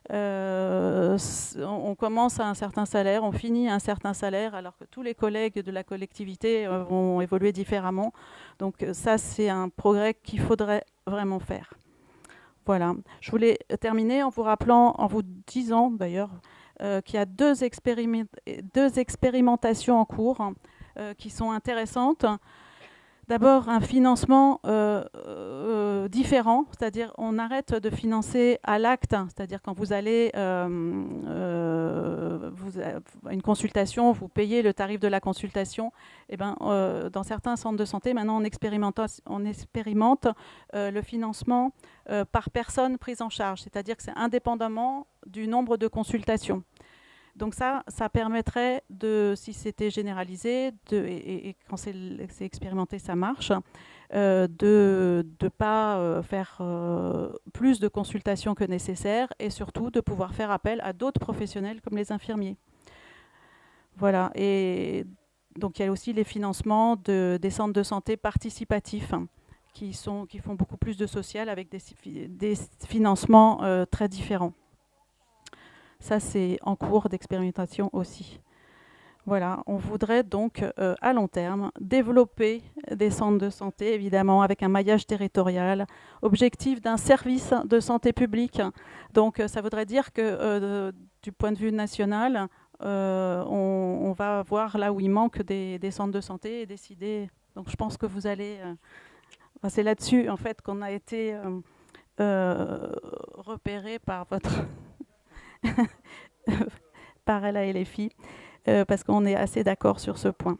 On commence à un certain salaire, on finit à un certain salaire, alors que tous les collègues de la collectivité vont évoluer différemment. Donc ça, c'est un progrès qu'il faudrait vraiment faire. Voilà. Je voulais terminer en vous rappelant, en vous disant d'ailleurs, qu'il y a deux expérimentations en cours qui sont intéressantes. D'abord, un financement différent, c'est-à-dire on arrête de financer à l'acte, c'est-à-dire quand vous allez à une consultation, vous payez le tarif de la consultation. Et dans certains centres de santé, maintenant on expérimente le financement par personne prise en charge, c'est-à-dire que c'est indépendamment du nombre de consultations. Donc ça permettrait, si c'était généralisé, et quand c'est expérimenté, ça marche, de ne pas faire plus de consultations que nécessaire, et surtout de pouvoir faire appel à d'autres professionnels comme les infirmiers. Voilà. Et donc il y a aussi les financements des centres de santé participatifs qui font beaucoup plus de social avec des financements très différents. Ça, c'est en cours d'expérimentation aussi. Voilà, on voudrait donc à long terme développer des centres de santé, évidemment, avec un maillage territorial, objectif d'un service de santé publique. Donc ça voudrait dire que du point de vue national, on va voir là où il manque des centres de santé et décider. Donc je pense que vous allez... c'est là-dessus, en fait, qu'on a été repéré par votre... par Ella et les filles, parce qu'on est assez d'accord sur ce point.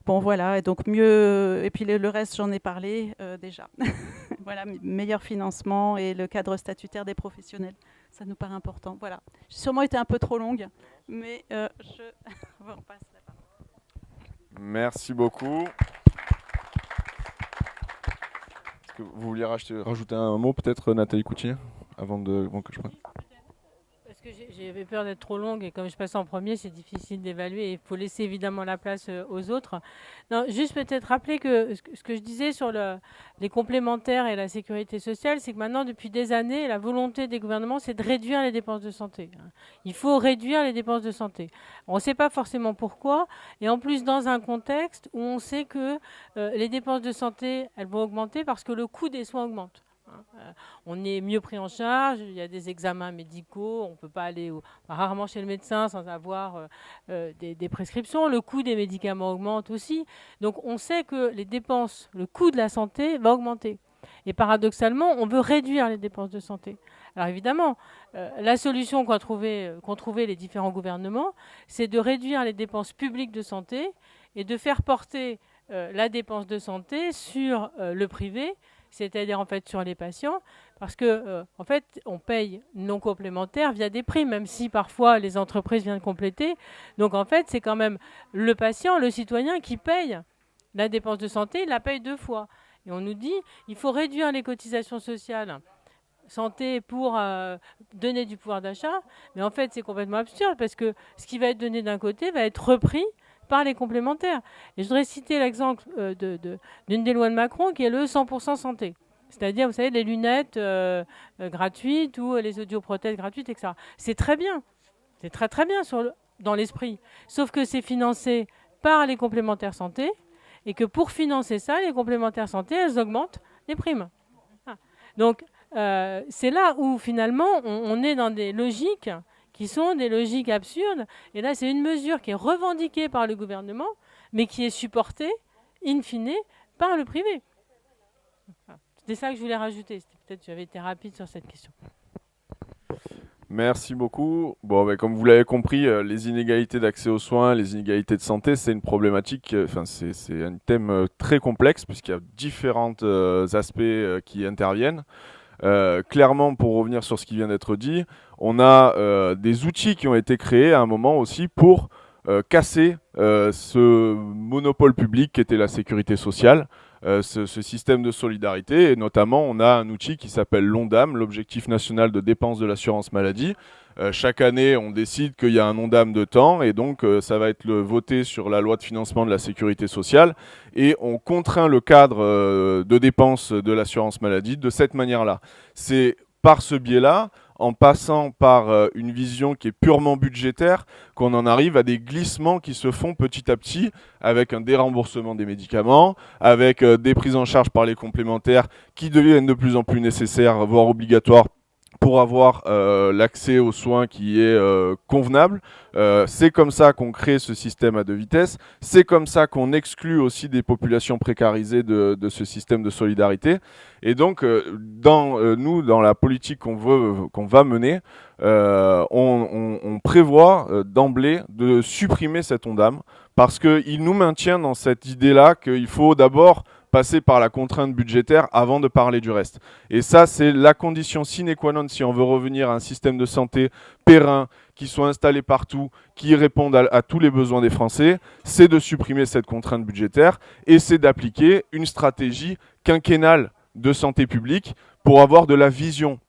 Bon, voilà, et donc mieux... Et puis le reste, j'en ai parlé déjà. Voilà, meilleur financement et le cadre statutaire des professionnels. Ça nous paraît important. Voilà. J'ai sûrement été un peu trop longue, mais je vous repasse la parole. Merci beaucoup. Est-ce que vous vouliez rajouter un mot, peut-être, Nathalie Coutier, avant que je prenne? Parce que j'avais peur d'être trop longue et comme je passe en premier, c'est difficile d'évaluer. Il faut laisser évidemment la place aux autres. Non, juste peut-être rappeler que ce que je disais sur les complémentaires et la sécurité sociale, c'est que maintenant, depuis des années, la volonté des gouvernements, c'est de réduire les dépenses de santé. Il faut réduire les dépenses de santé. On ne sait pas forcément pourquoi. Et en plus, dans un contexte où on sait que les dépenses de santé, elles vont augmenter parce que le coût des soins augmente. On est mieux pris en charge, il y a des examens médicaux, on ne peut pas aller rarement chez le médecin sans avoir des prescriptions, le coût des médicaments augmente aussi. Donc on sait que les dépenses, le coût de la santé va augmenter. Et paradoxalement, on veut réduire les dépenses de santé. Alors évidemment, la solution qu'ont trouvé les différents gouvernements, c'est de réduire les dépenses publiques de santé et de faire porter la dépense de santé sur le privé, c'est-à-dire en fait sur les patients, parce que en fait on paye non complémentaire via des primes, même si parfois les entreprises viennent compléter. Donc en fait c'est quand même le patient, le citoyen qui paye la dépense de santé, il la paye 2 fois. Et on nous dit il faut réduire les cotisations sociales santé pour donner du pouvoir d'achat, mais en fait c'est complètement absurde parce que ce qui va être donné d'un côté va être repris par les complémentaires. Et je voudrais citer l'exemple d'une des lois de Macron qui est le 100% santé. C'est-à-dire, vous savez, les lunettes gratuites ou les audioprothèses gratuites, etc. C'est très bien. C'est très très bien dans l'esprit. Sauf que c'est financé par les complémentaires santé et que pour financer ça, les complémentaires santé, elles augmentent les primes. Donc, c'est là où finalement on est dans des logiques qui sont des logiques absurdes. Et là, c'est une mesure qui est revendiquée par le gouvernement, mais qui est supportée, in fine, par le privé. C'était ça que je voulais rajouter. Peut-être que j'avais été rapide sur cette question. Merci beaucoup. Bon, comme vous l'avez compris, les inégalités d'accès aux soins, les inégalités de santé, c'est une problématique, c'est un thème très complexe, puisqu'il y a différents aspects qui interviennent. Clairement, pour revenir sur ce qui vient d'être dit, on a des outils qui ont été créés à un moment aussi pour casser ce monopole public qui était la sécurité sociale, ce système de solidarité. Et notamment, on a un outil qui s'appelle l'ONDAM, l'Objectif national de dépenses de l'assurance maladie. Chaque année, on décide qu'il y a un ONDAM de temps et donc ça va être voté sur la loi de financement de la sécurité sociale et on contraint le cadre de dépenses de l'assurance maladie de cette manière-là. C'est par ce biais-là, en passant par une vision qui est purement budgétaire, qu'on en arrive à des glissements qui se font petit à petit avec un déremboursement des médicaments, avec des prises en charge par les complémentaires qui deviennent de plus en plus nécessaires, voire obligatoires, pour avoir l'accès aux soins qui est convenable. C'est comme ça qu'on crée ce système à 2 vitesses. C'est comme ça qu'on exclut aussi des populations précarisées de ce système de solidarité. Et donc, dans la politique qu'on va mener, on prévoit d'emblée de supprimer cet ONDAM parce qu'il nous maintient dans cette idée-là qu'il faut d'abord passer par la contrainte budgétaire avant de parler du reste. Et ça, c'est la condition sine qua non si on veut revenir à un système de santé périn, qui soit installé partout, qui réponde à tous les besoins des Français, c'est de supprimer cette contrainte budgétaire et c'est d'appliquer une stratégie quinquennale de santé publique pour avoir de la vision.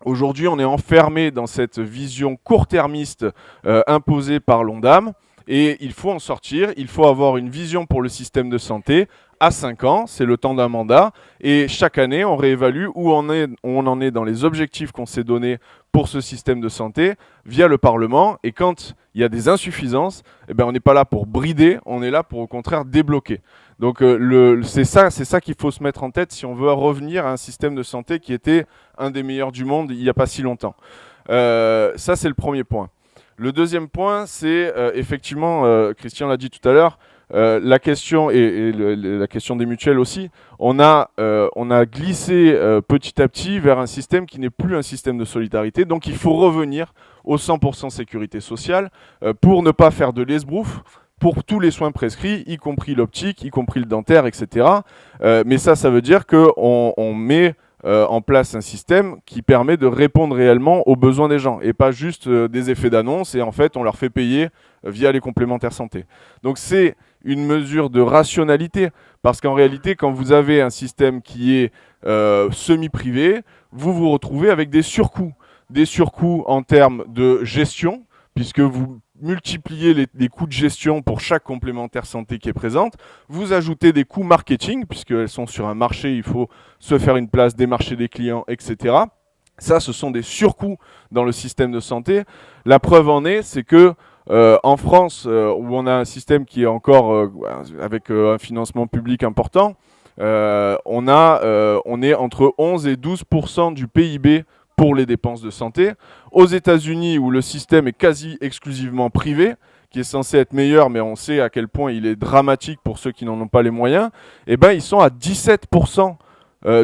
Aujourd'hui, on est enfermé dans cette vision court-termiste imposée par l'ONDAM et il faut en sortir, il faut avoir une vision pour le système de santé à 5 ans, c'est le temps d'un mandat, et chaque année, on réévalue où on en est dans les objectifs qu'on s'est donnés pour ce système de santé via le Parlement, et quand il y a des insuffisances, eh ben, on n'est pas là pour brider, on est là pour au contraire débloquer. Donc c'est ça qu'il faut se mettre en tête si on veut revenir à un système de santé qui était un des meilleurs du monde il n'y a pas si longtemps. Ça, c'est le premier point. Le deuxième point, c'est effectivement, Christian l'a dit tout à l'heure, la question et la question des mutuelles aussi, on a glissé petit à petit vers un système qui n'est plus un système de solidarité. Donc il faut revenir au 100% sécurité sociale pour ne pas faire de l'esbrouf pour tous les soins prescrits, y compris l'optique, y compris le dentaire, etc. Mais ça veut dire qu'on met en place un système qui permet de répondre réellement aux besoins des gens et pas juste des effets d'annonce et en fait on leur fait payer via les complémentaires santé. Donc c'est une mesure de rationalité parce qu'en réalité quand vous avez un système qui est semi-privé, vous vous retrouvez avec des surcoûts en termes de gestion puisque vous multipliez les coûts de gestion pour chaque complémentaire santé qui est présente, vous ajoutez des coûts marketing, puisqu'elles sont sur un marché, il faut se faire une place, démarcher des clients, etc. Ça, ce sont des surcoûts dans le système de santé. La preuve en est, c'est que en France, où on a un système qui est encore avec un financement public important, on est entre 11 et 12% du PIB pour les dépenses de santé. Aux États-Unis, où le système est quasi exclusivement privé, qui est censé être meilleur, mais on sait à quel point il est dramatique pour ceux qui n'en ont pas les moyens, eh ben, ils sont à 17%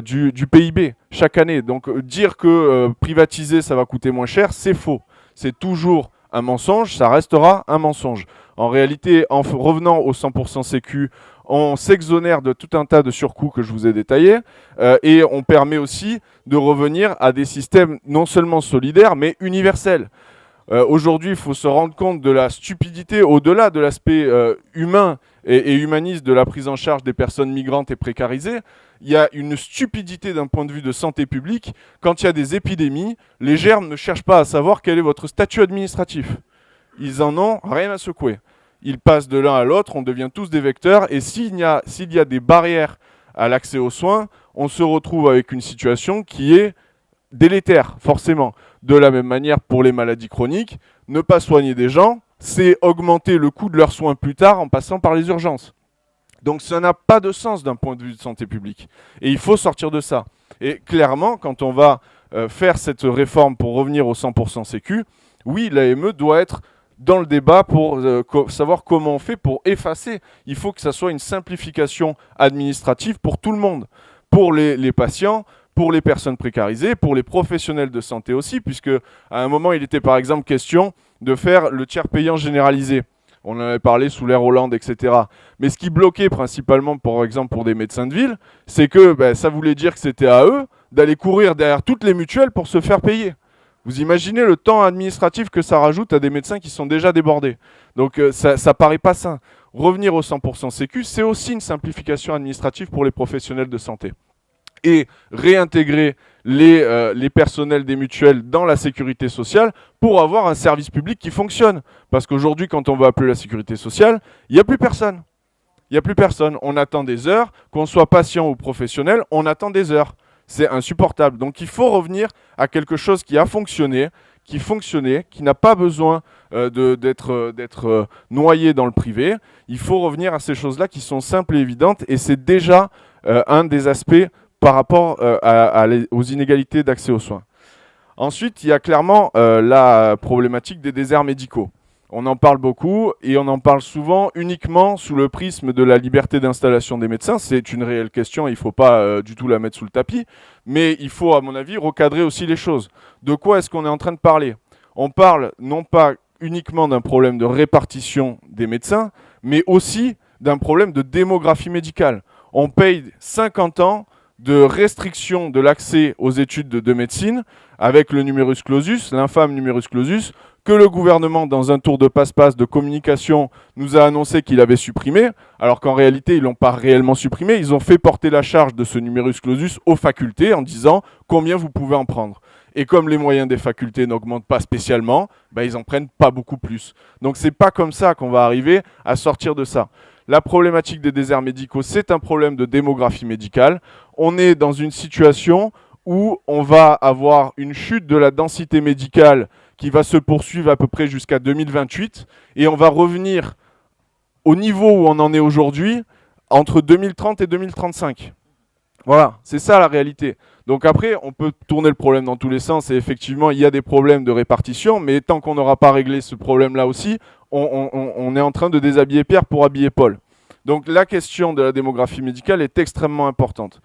du PIB chaque année. Donc dire que privatiser, ça va coûter moins cher, c'est faux. C'est toujours un mensonge, ça restera un mensonge. En réalité, en revenant au 100% sécu, on s'exonère de tout un tas de surcoûts que je vous ai détaillés et on permet aussi de revenir à des systèmes non seulement solidaires mais universels. Aujourd'hui, il faut se rendre compte de la stupidité au-delà de l'aspect humain et humaniste de la prise en charge des personnes migrantes et précarisées. Il y a une stupidité d'un point de vue de santé publique. Quand il y a des épidémies, les germes ne cherchent pas à savoir quel est votre statut administratif. Ils en ont rien à secouer. Ils passent de l'un à l'autre, on devient tous des vecteurs, et s'il y a des barrières à l'accès aux soins, on se retrouve avec une situation qui est délétère, forcément. De la même manière, pour les maladies chroniques, ne pas soigner des gens, c'est augmenter le coût de leurs soins plus tard en passant par les urgences. Donc ça n'a pas de sens d'un point de vue de santé publique. Et il faut sortir de ça. Et clairement, quand on va faire cette réforme pour revenir au 100% sécu, oui, l'AME doit être dans le débat pour savoir comment on fait pour effacer. Il faut que ça soit une simplification administrative pour tout le monde, pour les patients, pour les personnes précarisées, pour les professionnels de santé aussi, puisque à un moment, il était par exemple question de faire le tiers payant généralisé. On en avait parlé sous l'ère Hollande, etc. Mais ce qui bloquait principalement, par exemple, pour des médecins de ville, c'est que ça voulait dire que c'était à eux d'aller courir derrière toutes les mutuelles pour se faire payer. Vous imaginez le temps administratif que ça rajoute à des médecins qui sont déjà débordés. Donc ça paraît pas sain. Revenir au 100% sécu, c'est aussi une simplification administrative pour les professionnels de santé. Et réintégrer les personnels des mutuelles dans la sécurité sociale pour avoir un service public qui fonctionne. Parce qu'aujourd'hui, quand on va appeler la sécurité sociale, il n'y a plus personne. Il n'y a plus personne. On attend des heures, qu'on soit patient ou professionnel, on attend des heures. C'est insupportable. Donc il faut revenir à quelque chose qui a fonctionné, qui fonctionnait, qui n'a pas besoin d'être noyé dans le privé. Il faut revenir à ces choses-là qui sont simples et évidentes. Et c'est déjà un des aspects par rapport aux inégalités d'accès aux soins. Ensuite, il y a clairement la problématique des déserts médicaux. On en parle beaucoup et on en parle souvent uniquement sous le prisme de la liberté d'installation des médecins. C'est une réelle question, il ne faut pas du tout la mettre sous le tapis. Mais il faut, à mon avis, recadrer aussi les choses. De quoi est-ce qu'on est en train de parler ? On parle non pas uniquement d'un problème de répartition des médecins, mais aussi d'un problème de démographie médicale. on paye 50 ans de restriction de l'accès aux études de médecine avec le numerus clausus, l'infâme numerus clausus, que le gouvernement, dans un tour de passe-passe de communication, nous a annoncé qu'il avait supprimé, alors qu'en réalité, ils ne l'ont pas réellement supprimé. Ils ont fait porter la charge de ce numerus clausus aux facultés en disant combien vous pouvez en prendre. Et comme les moyens des facultés n'augmentent pas spécialement, ils n'en prennent pas beaucoup plus. Donc c'est pas comme ça qu'on va arriver à sortir de ça. La problématique des déserts médicaux, c'est un problème de démographie médicale. On est dans une situation où on va avoir une chute de la densité médicale qui va se poursuivre à peu près jusqu'à 2028, et on va revenir au niveau où on en est aujourd'hui entre 2030 et 2035. Voilà, c'est ça la réalité. Donc après, on peut tourner le problème dans tous les sens, et effectivement, il y a des problèmes de répartition, mais tant qu'on n'aura pas réglé ce problème-là aussi, on est en train de déshabiller Pierre pour habiller Paul. Donc la question de la démographie médicale est extrêmement importante.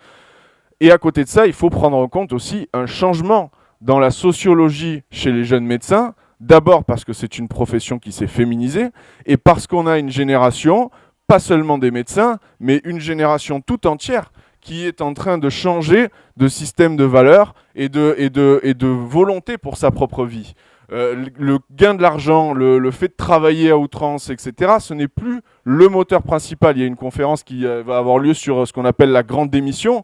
Et à côté de ça, il faut prendre en compte aussi un changement dans la sociologie chez les jeunes médecins, d'abord parce que c'est une profession qui s'est féminisée, et parce qu'on a une génération, pas seulement des médecins, mais une génération tout entière qui est en train de changer de système de valeurs et de volonté pour sa propre vie. Le gain de l'argent, le fait de travailler à outrance, etc., ce n'est plus le moteur principal. Il y a une conférence qui va avoir lieu sur ce qu'on appelle la grande démission.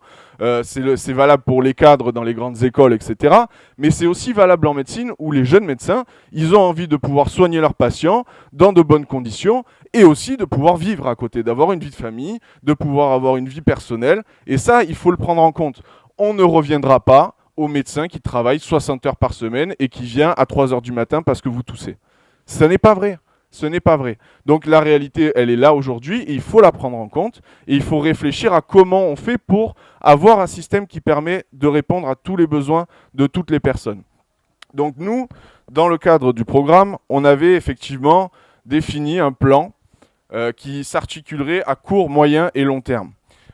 C'est valable pour les cadres dans les grandes écoles, etc. Mais c'est aussi valable en médecine, où les jeunes médecins, ils ont envie de pouvoir soigner leurs patients dans de bonnes conditions, et aussi de pouvoir vivre à côté, d'avoir une vie de famille, de pouvoir avoir une vie personnelle. Et ça, il faut le prendre en compte. On ne reviendra pas aux médecins qui travaillent 60 heures par semaine et qui vient à 3 heures du matin parce que vous toussez. Ce n'est pas vrai. Ce n'est pas vrai. Donc la réalité, elle est là aujourd'hui, et il faut la prendre en compte, et il faut réfléchir à comment on fait pour avoir un système qui permet de répondre à tous les besoins de toutes les personnes. Donc nous, dans le cadre du programme, on avait effectivement défini un plan qui s'articulerait à court, moyen et long terme.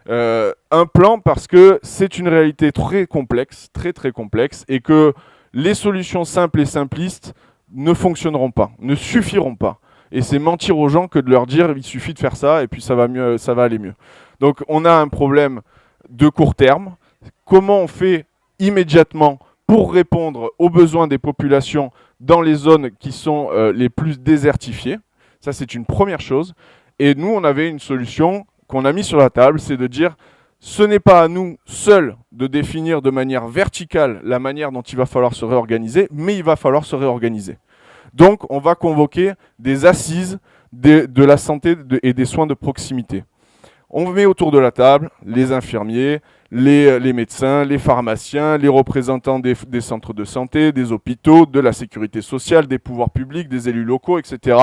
Un plan parce que c'est une réalité très complexe, très complexe, et que les solutions simples et simplistes ne fonctionneront pas, ne suffiront pas. Et c'est mentir aux gens que de leur dire il suffit de faire ça et puis ça va mieux, ça va aller mieux. Donc on a un problème de court terme. Comment on fait immédiatement pour répondre aux besoins des populations dans les zones qui sont les plus désertifiées? Ça, c'est une première chose. Et nous, on avait une solution qu'on a mise sur la table, c'est de dire ce n'est pas à nous seuls de définir de manière verticale la manière dont il va falloir se réorganiser, mais il va falloir se réorganiser. Donc, on va convoquer des assises de la santé et des soins de proximité. On met autour de la table les infirmiers, les médecins, les pharmaciens, les représentants des centres de santé, des hôpitaux, de la sécurité sociale, des pouvoirs publics, des élus locaux, etc.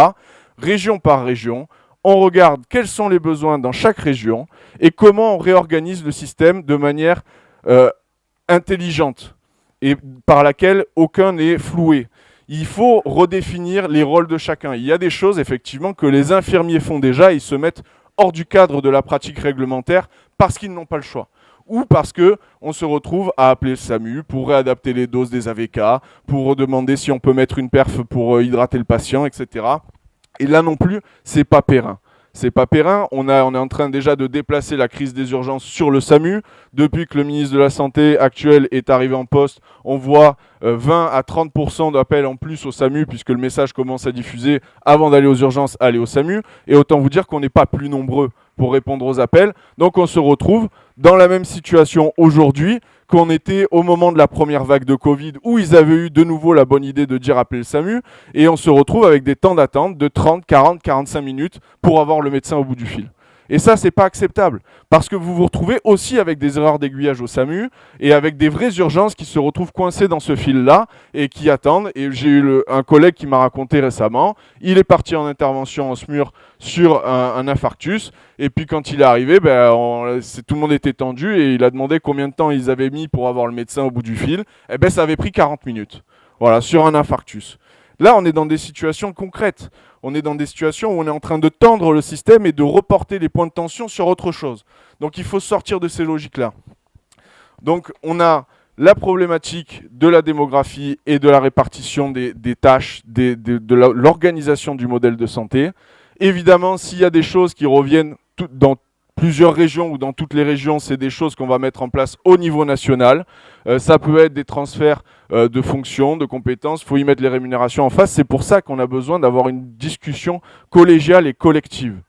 Région par région, on regarde quels sont les besoins dans chaque région et comment on réorganise le système de manière intelligente et par laquelle aucun n'est floué. Il faut redéfinir les rôles de chacun. Il y a des choses, effectivement, que les infirmiers font déjà. Ils se mettent hors du cadre de la pratique réglementaire parce qu'ils n'ont pas le choix. Ou parce qu'on se retrouve à appeler le SAMU pour réadapter les doses des AVK, pour demander si on peut mettre une perf pour hydrater le patient, etc. Et là non plus, c'est pas périn. C'est pas périn. On est en train déjà de déplacer la crise des urgences sur le SAMU. Depuis que le ministre de la Santé actuel est arrivé en poste, on voit 20 à 30% d'appels en plus au SAMU, puisque le message commence à diffuser avant d'aller aux urgences, aller au SAMU. Et autant vous dire qu'on n'est pas plus nombreux pour répondre aux appels. Donc on se retrouve dans la même situation aujourd'hui qu'on était au moment de la première vague de Covid, où ils avaient eu de nouveau la bonne idée de dire appeler le SAMU, et on se retrouve avec des temps d'attente de 30, 40, 45 minutes pour avoir le médecin au bout du fil. Et ça, c'est pas acceptable, parce que vous vous retrouvez aussi avec des erreurs d'aiguillage au SAMU, et avec des vraies urgences qui se retrouvent coincées dans ce fil-là, et qui attendent. Et j'ai eu un collègue qui m'a raconté récemment, il est parti en intervention en SMUR sur un infarctus, et puis quand il est arrivé, tout le monde était tendu, et il a demandé combien de temps ils avaient mis pour avoir le médecin au bout du fil. Ça avait pris 40 minutes, voilà, sur un infarctus. Là, on est dans des situations concrètes. On est dans des situations où on est en train de tendre le système et de reporter les points de tension sur autre chose. Donc, il faut sortir de ces logiques-là. Donc, on a la problématique de la démographie et de la répartition des tâches, de l'organisation du modèle de santé. Évidemment, s'il y a des choses qui reviennent dans plusieurs régions ou dans toutes les régions, c'est des choses qu'on va mettre en place au niveau national. Ça peut être des transferts de fonctions, de compétences. Il faut y mettre les rémunérations en face. C'est pour ça qu'on a besoin d'avoir une discussion collégiale et collective.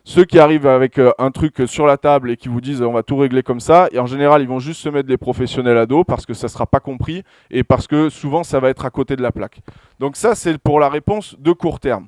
Ceux qui arrivent avec un truc sur la table et qui vous disent on va tout régler comme ça, et en général ils vont juste se mettre les professionnels à dos parce que ça ne sera pas compris et parce que souvent ça va être à côté de la plaque. Donc ça c'est pour la réponse de court terme.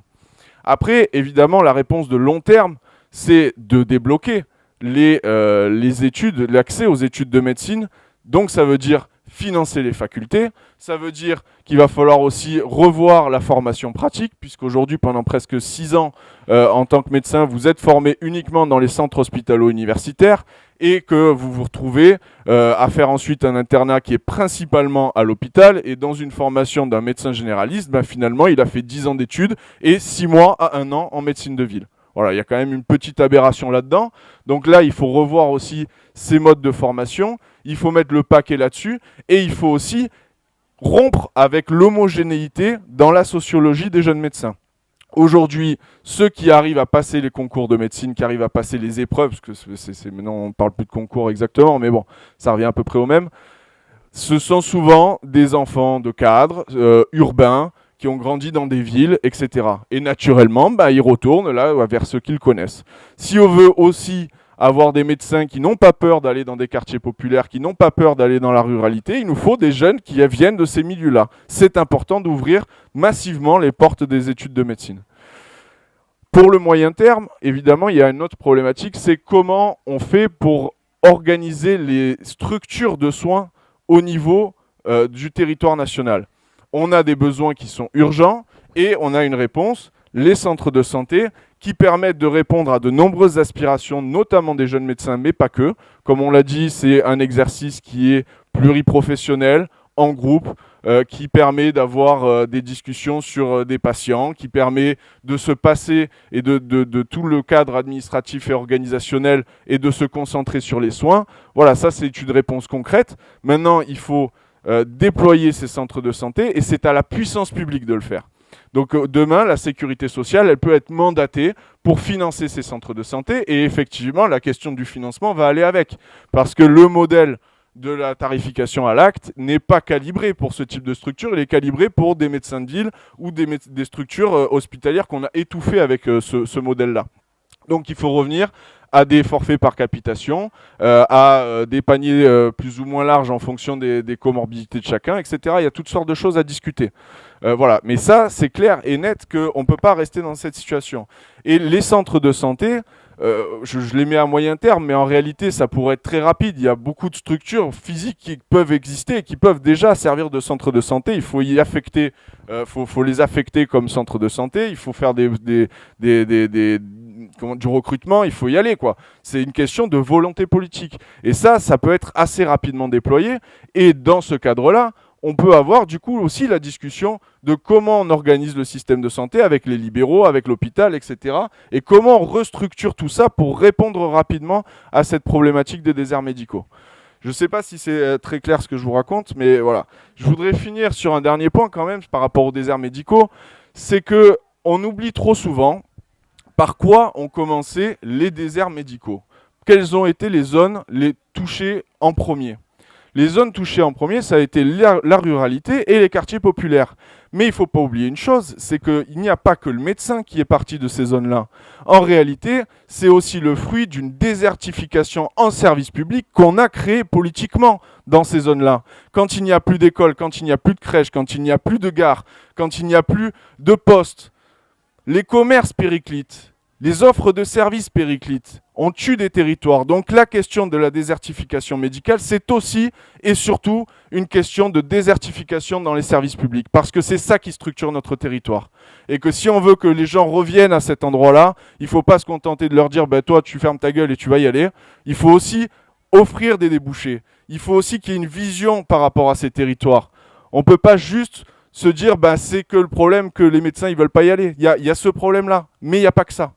Après évidemment la réponse de long terme c'est de débloquer les études, l'accès aux études de médecine. Donc ça veut dire financer les facultés, ça veut dire qu'il va falloir aussi revoir la formation pratique, puisqu'aujourd'hui, pendant presque 6 ans, en tant que médecin, vous êtes formé uniquement dans les centres hospitalo-universitaires et que vous vous retrouvez à faire ensuite un internat qui est principalement à l'hôpital et dans une formation d'un médecin généraliste, finalement, il a fait 10 ans d'études et 6 mois à 1 an en médecine de ville. Voilà, il y a quand même une petite aberration là-dedans. Donc là, il faut revoir aussi ces modes de formation. Il faut mettre le paquet là-dessus. Et il faut aussi rompre avec l'homogénéité dans la sociologie des jeunes médecins. Aujourd'hui, ceux qui arrivent à passer les concours de médecine, qui arrivent à passer les épreuves, parce que maintenant on ne parle plus de concours exactement, mais bon, ça revient à peu près au même, ce sont souvent des enfants de cadres urbains, qui ont grandi dans des villes, etc. Et naturellement, ils retournent là vers ceux qu'ils connaissent. Si on veut aussi avoir des médecins qui n'ont pas peur d'aller dans des quartiers populaires, qui n'ont pas peur d'aller dans la ruralité, il nous faut des jeunes qui viennent de ces milieux-là. C'est important d'ouvrir massivement les portes des études de médecine. Pour le moyen terme, évidemment, il y a une autre problématique, c'est comment on fait pour organiser les structures de soins au niveau du territoire national. On a des besoins qui sont urgents et on a une réponse, les centres de santé, qui permettent de répondre à de nombreuses aspirations, notamment des jeunes médecins, mais pas que. Comme on l'a dit, c'est un exercice qui est pluriprofessionnel, en groupe, qui permet d'avoir des discussions sur des patients, qui permet de se passer et de tout le cadre administratif et organisationnel et de se concentrer sur les soins. Voilà, ça c'est une réponse concrète. Maintenant, il faut déployer ces centres de santé et c'est à la puissance publique de le faire. Donc demain, la sécurité sociale, elle peut être mandatée pour financer ces centres de santé et effectivement, la question du financement va aller avec. Parce que le modèle de la tarification à l'acte n'est pas calibré pour ce type de structure, il est calibré pour des médecins de ville ou des structures hospitalières qu'on a étouffées avec ce modèle-là. Donc il faut revenir à des forfaits par capitation, à des paniers plus ou moins larges en fonction des comorbidités de chacun, etc. Il y a toutes sortes de choses à discuter. Voilà. Mais ça, c'est clair et net qu'on ne peut pas rester dans cette situation. Et les centres de santé, je les mets à moyen terme, mais en réalité, ça pourrait être très rapide. Il y a beaucoup de structures physiques qui peuvent exister et qui peuvent déjà servir de centres de santé. Il faut y affecter, faut les affecter comme centres de santé. Il faut faire du recrutement, il faut y aller, quoi. C'est une question de volonté politique. Et ça peut être assez rapidement déployé. Et dans ce cadre-là, on peut avoir du coup aussi la discussion de comment on organise le système de santé avec les libéraux, avec l'hôpital, etc. Et comment on restructure tout ça pour répondre rapidement à cette problématique des déserts médicaux. Je ne sais pas si c'est très clair ce que je vous raconte, mais voilà. Je voudrais finir sur un dernier point quand même par rapport aux déserts médicaux. C'est qu'on oublie trop souvent par quoi ont commencé les déserts médicaux. Quelles ont été les zones les touchées en premier ? Les zones touchées en premier, ça a été la ruralité et les quartiers populaires. Mais il ne faut pas oublier une chose, c'est qu'il n'y a pas que le médecin qui est parti de ces zones-là. En réalité, c'est aussi le fruit d'une désertification en service public qu'on a créée politiquement dans ces zones-là. Quand il n'y a plus d'écoles, quand il n'y a plus de crèches, quand il n'y a plus de gares, quand il n'y a plus de postes, les commerces périclitent, les offres de services périclitent, on tue des territoires. Donc la question de la désertification médicale, c'est aussi et surtout une question de désertification dans les services publics. Parce que c'est ça qui structure notre territoire. Et que si on veut que les gens reviennent à cet endroit-là, il ne faut pas se contenter de leur dire toi tu fermes ta gueule et tu vas y aller. Il faut aussi offrir des débouchés. Il faut aussi qu'il y ait une vision par rapport à ces territoires. On ne peut pas juste se dire c'est que le problème que les médecins ne veulent pas y aller. Il y a ce problème-là, mais il n'y a pas que ça.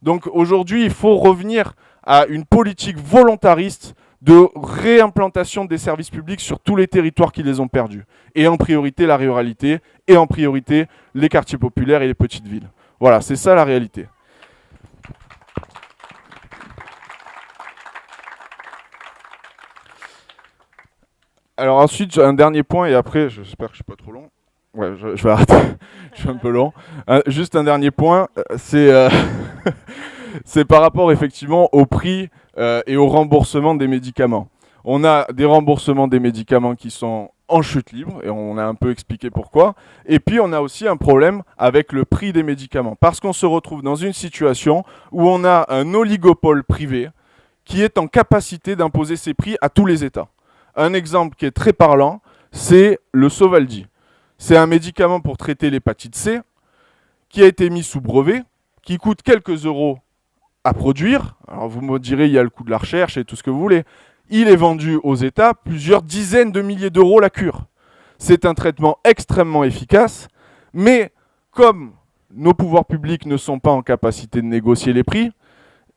Donc aujourd'hui, il faut revenir à une politique volontariste de réimplantation des services publics sur tous les territoires qui les ont perdus. Et en priorité la ruralité, et en priorité les quartiers populaires et les petites villes. Voilà, c'est ça la réalité. Alors ensuite, j'ai un dernier point, et après, j'espère que je ne suis pas trop long. Ouais, je vais arrêter, je suis un peu long. Juste un dernier point, c'est par rapport effectivement au prix et au remboursement des médicaments. On a des remboursements des médicaments qui sont en chute libre, et on a un peu expliqué pourquoi. Et puis on a aussi un problème avec le prix des médicaments, parce qu'on se retrouve dans une situation où on a un oligopole privé qui est en capacité d'imposer ses prix à tous les États. Un exemple qui est très parlant, c'est le Sovaldi. C'est un médicament pour traiter l'hépatite C qui a été mis sous brevet, qui coûte quelques euros à produire. Alors vous me direz, il y a le coût de la recherche et tout ce que vous voulez. Il est vendu aux États plusieurs dizaines de milliers d'euros la cure. C'est un traitement extrêmement efficace, mais comme nos pouvoirs publics ne sont pas en capacité de négocier les prix,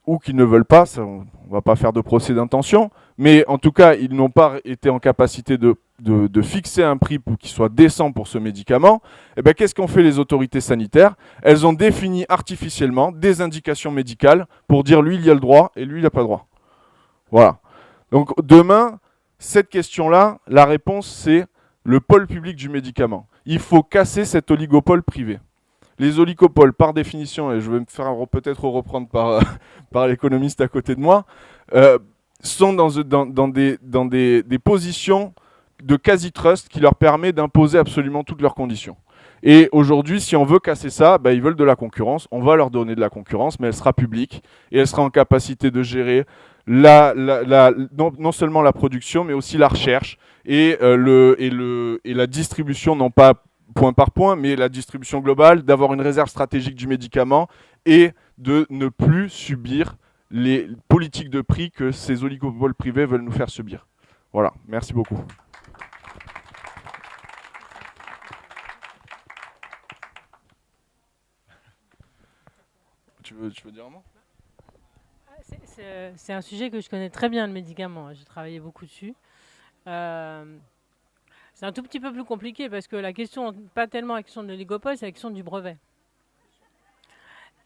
ou qu'ils ne veulent pas, ça, on ne va pas faire de procès d'intention, mais en tout cas, ils n'ont pas été en capacité de fixer un prix qui soit décent pour ce médicament. Et bien, qu'est-ce qu'ont fait les autorités sanitaires? Elles ont défini artificiellement des indications médicales pour dire lui, il y a le droit et lui, il n'a pas le droit. Voilà. Donc demain, cette question-là, la réponse, c'est le pôle public du médicament. Il faut casser cet oligopole privé. Les oligopoles, par définition, et je vais me faire peut-être reprendre par l'économiste à côté de moi, sont dans des positions de quasi-trust qui leur permet d'imposer absolument toutes leurs conditions. Et aujourd'hui, si on veut casser ça, ils veulent de la concurrence. On va leur donner de la concurrence, mais elle sera publique et elle sera en capacité de gérer non seulement la production, mais aussi la recherche et la distribution, non pas point par point, mais la distribution globale, d'avoir une réserve stratégique du médicament et de ne plus subir les politiques de prix que ces oligopoles privés veulent nous faire subir. Voilà, merci beaucoup. Tu veux dire un mot ? C'est un sujet que je connais très bien, le médicament. J'ai travaillé beaucoup dessus. C'est un tout petit peu plus compliqué parce que la question, pas tellement la question de l'oligopole, c'est la question du brevet.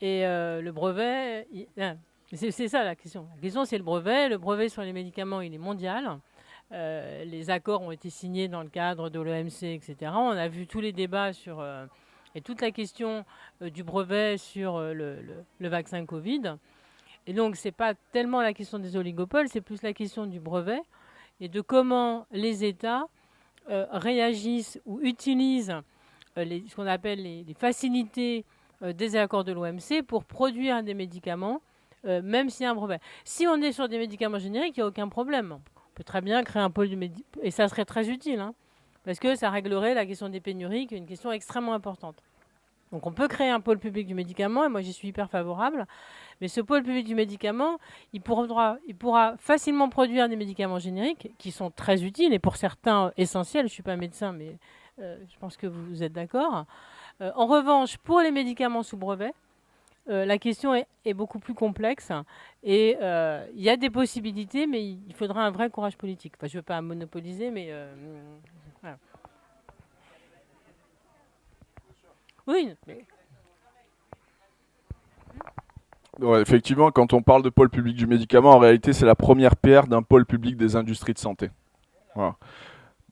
Et le brevet, c'est ça la question. La question, c'est le brevet. Le brevet sur les médicaments, il est mondial. Les accords ont été signés dans le cadre de l'OMC, etc. On a vu tous les débats sur... et toute la question du brevet sur le vaccin Covid. Et donc, ce n'est pas tellement la question des oligopoles, c'est plus la question du brevet et de comment les États réagissent ou utilisent ce qu'on appelle les facilités des accords de l'OMC pour produire des médicaments, même s'il y a un brevet. Si on est sur des médicaments génériques, il n'y a aucun problème. On peut très bien créer un pôle du médicament, et ça serait très utile, parce que ça réglerait la question des pénuries, qui est une question extrêmement importante. Donc on peut créer un pôle public du médicament, et moi j'y suis hyper favorable. Mais ce pôle public du médicament, il pourra facilement produire des médicaments génériques qui sont très utiles et pour certains essentiels. Je ne suis pas médecin, mais je pense que vous êtes d'accord. En revanche, pour les médicaments sous brevet, la question est beaucoup plus complexe et il y a des possibilités, mais il faudra un vrai courage politique. Enfin, je ne veux pas monopoliser, mais voilà. Oui, mais... Ouais, effectivement, quand on parle de pôle public du médicament, en réalité, c'est la première pierre d'un pôle public des industries de santé. Voilà.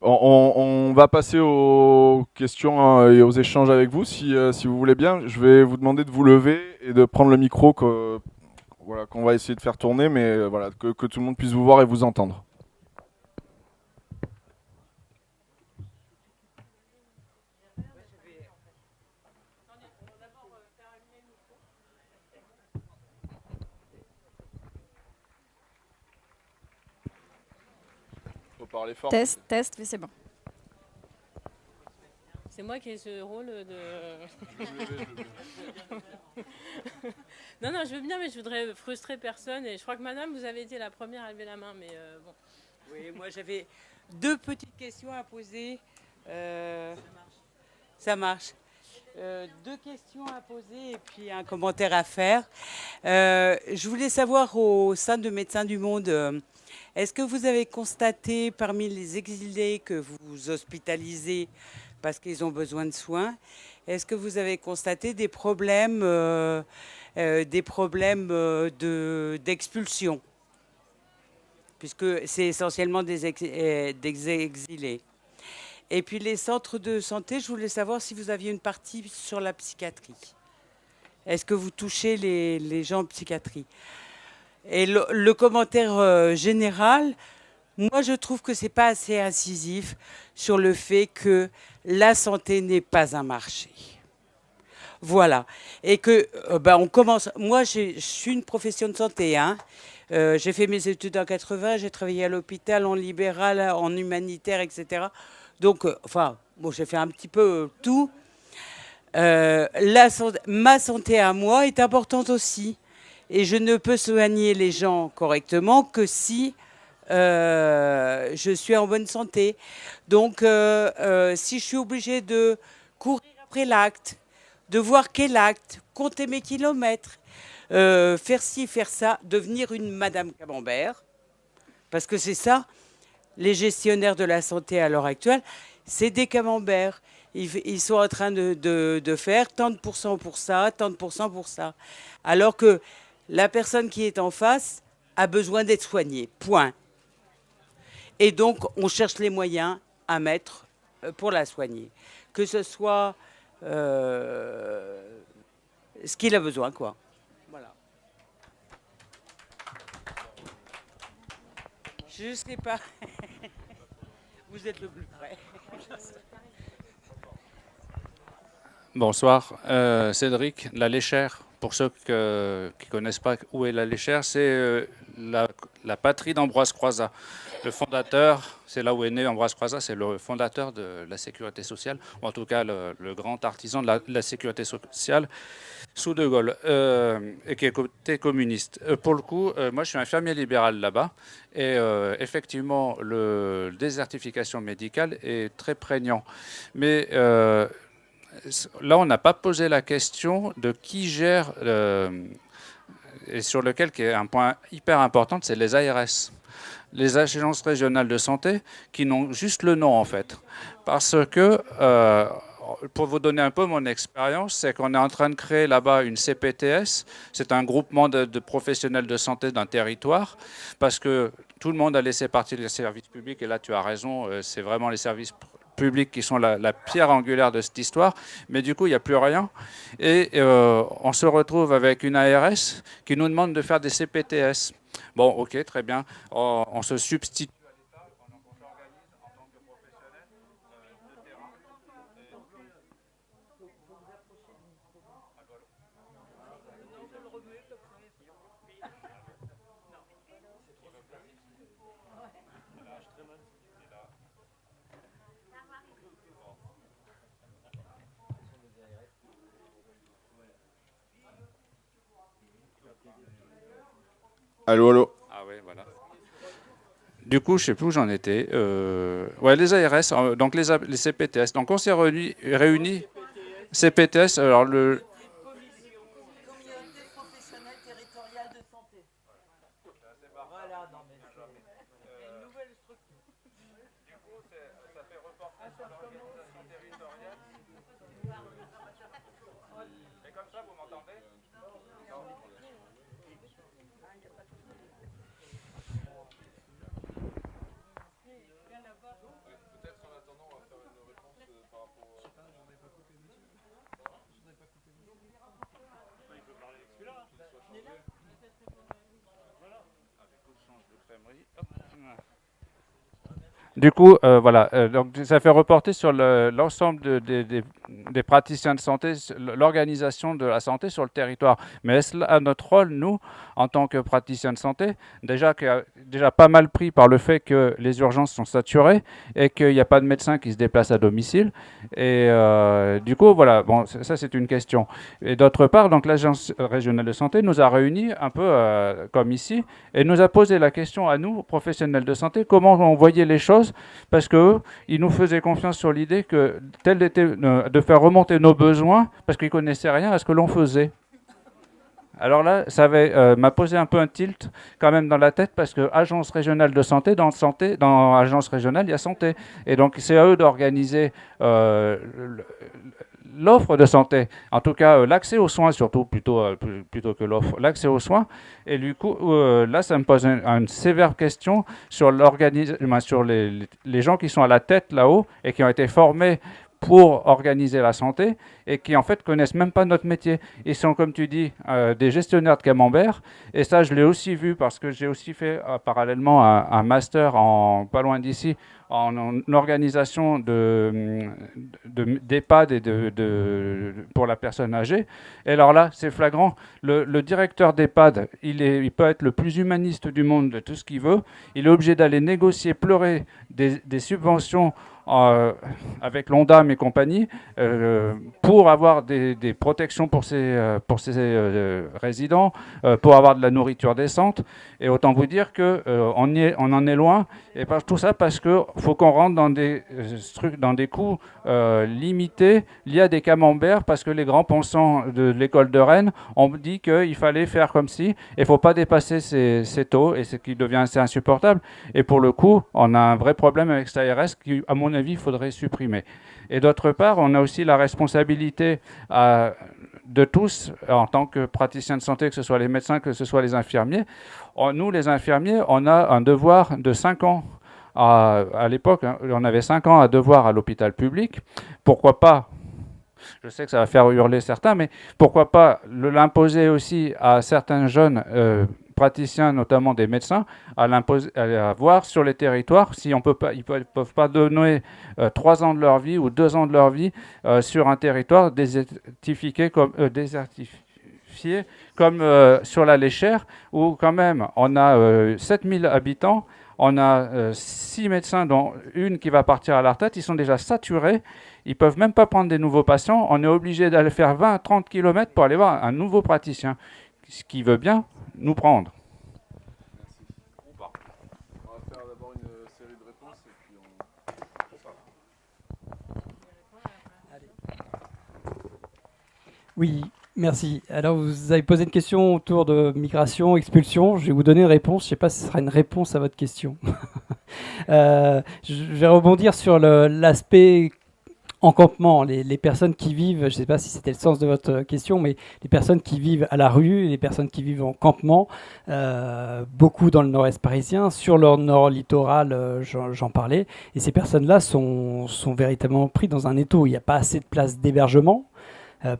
On va passer aux questions et aux échanges avec vous, si vous voulez bien. Je vais vous demander de vous lever et de prendre le micro qu'on va essayer de faire tourner, mais voilà, que tout le monde puisse vous voir et vous entendre. Parler fort. Test, mais c'est bon. C'est moi qui ai ce rôle de... non, je veux bien, mais je voudrais frustrer personne. Et je crois que madame, vous avez été la première à lever la main, mais bon. Oui, moi j'avais 2 petites questions à poser. Ça marche. 2 questions à poser et puis un commentaire à faire. Je voulais savoir au sein de Médecins du Monde... est-ce que vous avez constaté parmi les exilés que vous hospitalisez parce qu'ils ont besoin de soins, est-ce que vous avez constaté des problèmes d'expulsion puisque c'est essentiellement des exilés. Et puis les centres de santé, je voulais savoir si vous aviez une partie sur la psychiatrie. Est-ce que vous touchez les gens en psychiatrie? Et le commentaire général, moi je trouve que c'est pas assez incisif sur le fait que la santé n'est pas un marché. Voilà. Et que on commence. Moi, je suis une profession de santé. Hein. J'ai fait mes études en 80, j'ai travaillé à l'hôpital, en libéral, en humanitaire, etc. Donc, bon, j'ai fait un petit peu tout. Ma santé à moi est importante aussi. Et je ne peux soigner les gens correctement que si je suis en bonne santé. Donc, si je suis obligée de courir après l'acte, de voir quel acte, compter mes kilomètres, faire ci, faire ça, devenir une Madame Camembert, parce que c'est ça, les gestionnaires de la santé à l'heure actuelle, c'est des camemberts. Ils sont en train de faire tant de pourcents pour ça, tant de pourcents pour ça. Alors que la personne qui est en face a besoin d'être soignée, point. Et donc, on cherche les moyens à mettre pour la soigner. Que ce soit ce qu'il a besoin, quoi. Voilà. Je ne sais pas. Vous êtes le plus près. Bonsoir, Cédric, la Léchère. Pour ceux qui ne connaissent pas où est la Léchère, c'est la patrie d'Ambroise Croizat. Le fondateur, c'est là où est né Ambroise Croizat, c'est le fondateur de la sécurité sociale, ou en tout cas le grand artisan de la sécurité sociale sous De Gaulle, et qui est côté communiste. Pour le coup, moi je suis infirmier libéral là-bas, et effectivement, la désertification médicale est très prégnant. Mais là, on n'a pas posé la question de qui gère, et sur lequel, qui est un point hyper important, c'est les ARS. Les agences régionales de santé, qui n'ont juste le nom en fait. Parce que, pour vous donner un peu mon expérience, c'est qu'on est en train de créer là-bas une CPTS, c'est un groupement de professionnels de santé d'un territoire, parce que tout le monde a laissé partir les services publics, et là tu as raison, c'est vraiment les services publics qui sont la pierre angulaire de cette histoire, mais du coup il n'y a plus rien, et on se retrouve avec une ARS qui nous demande de faire des CPTS. Bon, ok, très bien. On se substitue à l'État pendant qu'on s'organise en tant que professionnel de terrain. Allô, allô. Ah oui, voilà. Du coup, je ne sais plus où j'en étais. Ouais, les ARS, donc les CPTS. Donc on s'est réunis. CPTS, alors le... Communauté professionnelle territoriale de santé. Voilà, non mais c'est une nouvelle structure. Du coup, ça fait reporter sur l'organisation territoriale. Et comme ça, vous m'entendez? Du coup, voilà, donc ça fait reporter sur l'ensemble des praticiens de santé, l'organisation de la santé sur le territoire. Mais est-ce là notre rôle, nous, en tant que praticiens de santé, déjà pas mal pris par le fait que les urgences sont saturées et qu'il n'y a pas de médecin qui se déplace à domicile. Et du coup, voilà, bon, ça c'est une question. Et d'autre part, donc l'Agence régionale de santé nous a réunis un peu comme ici et nous a posé la question à nous, professionnels de santé, comment on voyait les choses, parce qu'ils nous faisaient confiance sur l'idée que tel était de faire remonter nos besoins, parce qu'ils ne connaissaient rien à ce que l'on faisait. Alors là, ça m'a posé un peu un tilt quand même dans la tête, parce que agence régionale de santé, dans agence régionale, il y a santé. Et donc c'est à eux d'organiser l'offre de santé, en tout cas l'accès aux soins surtout, plutôt que l'offre, l'accès aux soins. Et du coup, là, ça me pose une sévère question sur sur les gens qui sont à la tête là-haut et qui ont été formés pour organiser la santé et qui en fait connaissent même pas notre métier. Ils sont, comme tu dis, des gestionnaires de camembert, et ça je l'ai aussi vu parce que j'ai aussi fait parallèlement un master pas loin d'ici en organisation d'EHPAD et pour la personne âgée. Et alors là, c'est flagrant. Le directeur d'EHPAD, il peut être le plus humaniste du monde de tout ce qu'il veut. Il est obligé d'aller négocier, pleurer des subventions avec l'ONDAM et compagnie pour avoir des protections pour ses résidents, pour avoir de la nourriture décente. Et autant vous dire qu'on en est loin. Et tout ça parce qu'il faut qu'on rentre dans des coûts limités liés à des camemberts, parce que les grands pensants de l'école de Rennes ont dit qu'il fallait faire comme si, et il ne faut pas dépasser ces taux, et ce qui devient assez insupportable. Et pour le coup, on a un vrai problème avec cet ARS qui, à mon avis, il faudrait supprimer. Et d'autre part, on a aussi la responsabilité de tous, en tant que praticiens de santé, que ce soit les médecins, que ce soit les infirmiers. Nous, les infirmiers, on a un devoir de 5 ans. À l'époque, on avait 5 ans à devoir à l'hôpital public. Pourquoi pas, je sais que ça va faire hurler certains, mais pourquoi pas l'imposer aussi à certains jeunes praticiens, notamment des médecins, à voir sur les territoires si ils ne peuvent pas donner 3 ans de leur vie ou 2 ans de leur vie sur un territoire désertifié comme sur la Léchère, où quand même on a 7000 habitants, on a 6 médecins, dont une qui va partir à la retraite. Ils sont déjà saturés, ils ne peuvent même pas prendre des nouveaux patients. On est obligé d'aller faire 20-30 km pour aller voir un nouveau praticien, ce qui veut bien nous prendre. Merci. On va faire d'abord une série de réponses et puis Oui, merci. Alors, vous avez posé une question autour de migration, expulsion. Je vais vous donner une réponse. Je ne sais pas si ce sera une réponse à votre question. Je vais rebondir sur l'aspect encampement. Les personnes qui vivent, je ne sais pas si c'était le sens de votre question, mais les personnes qui vivent à la rue, les personnes qui vivent en campement, beaucoup dans le nord-est parisien, sur leur nord littoral, j'en parlais, et ces personnes-là sont véritablement prises dans un étau. Il n'y a pas assez de places d'hébergement,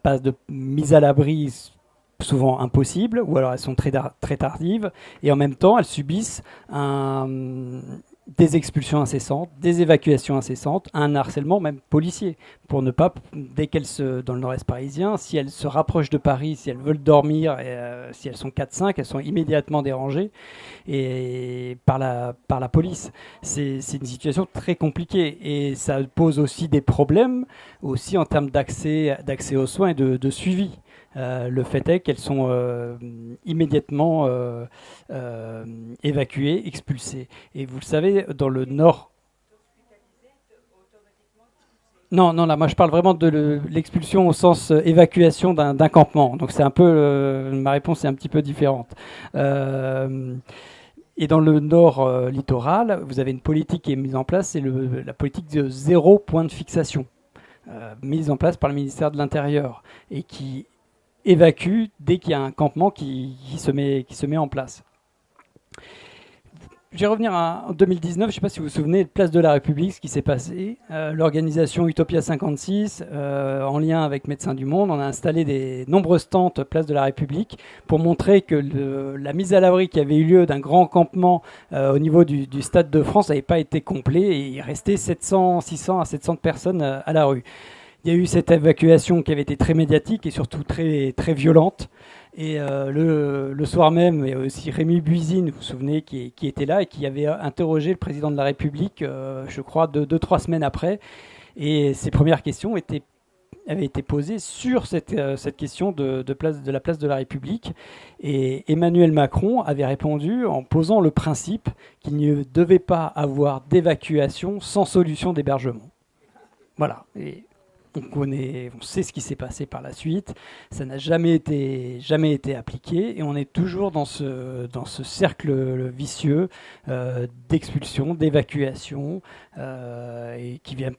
pas de mise à l'abri, souvent impossible, ou alors elles sont très tardives, et en même temps elles subissent des expulsions incessantes, des évacuations incessantes, un harcèlement même policier, pour ne pas, dans le nord-est parisien, si elles se rapprochent de Paris, si elles veulent dormir, si elles sont 4-5, elles sont immédiatement dérangées par la police. C'est une situation très compliquée, et ça pose aussi des problèmes aussi en termes d'accès aux soins et de suivi. Le fait est qu'elles sont immédiatement évacuées, expulsées. Et vous le savez, dans le nord... Non, là, moi je parle vraiment de l'expulsion au sens évacuation d'un campement. Donc c'est un peu... ma réponse est un petit peu différente. Et dans le nord littoral, vous avez une politique qui est mise en place, c'est la politique de 0 point de fixation, mise en place par le ministère de l'Intérieur, et qui évacue dès qu'il y a un campement qui se met en place. Je vais revenir en 2019, je ne sais pas si vous vous souvenez, Place de la République, ce qui s'est passé. L'organisation Utopia 56, en lien avec Médecins du Monde, on a installé des nombreuses tentes Place de la République pour montrer que la mise à l'abri qui avait eu lieu d'un grand campement au niveau du Stade de France n'avait pas été complet, et il restait 600 à 700 personnes à la rue. Il y a eu cette évacuation qui avait été très médiatique et surtout très, très violente. Et le soir même, il y a aussi Rémi Buisine, vous vous souvenez, qui était là et qui avait interrogé le président de la République, je crois, 2-3 semaines après. Et ses premières questions avaient été posées sur cette question de la place de la République. Et Emmanuel Macron avait répondu en posant le principe qu'il ne devait pas avoir d'évacuation sans solution d'hébergement. Voilà. Et on sait ce qui s'est passé par la suite. Ça n'a jamais été appliqué, et on est toujours dans ce cercle vicieux d'expulsion, d'évacuation, et qui vient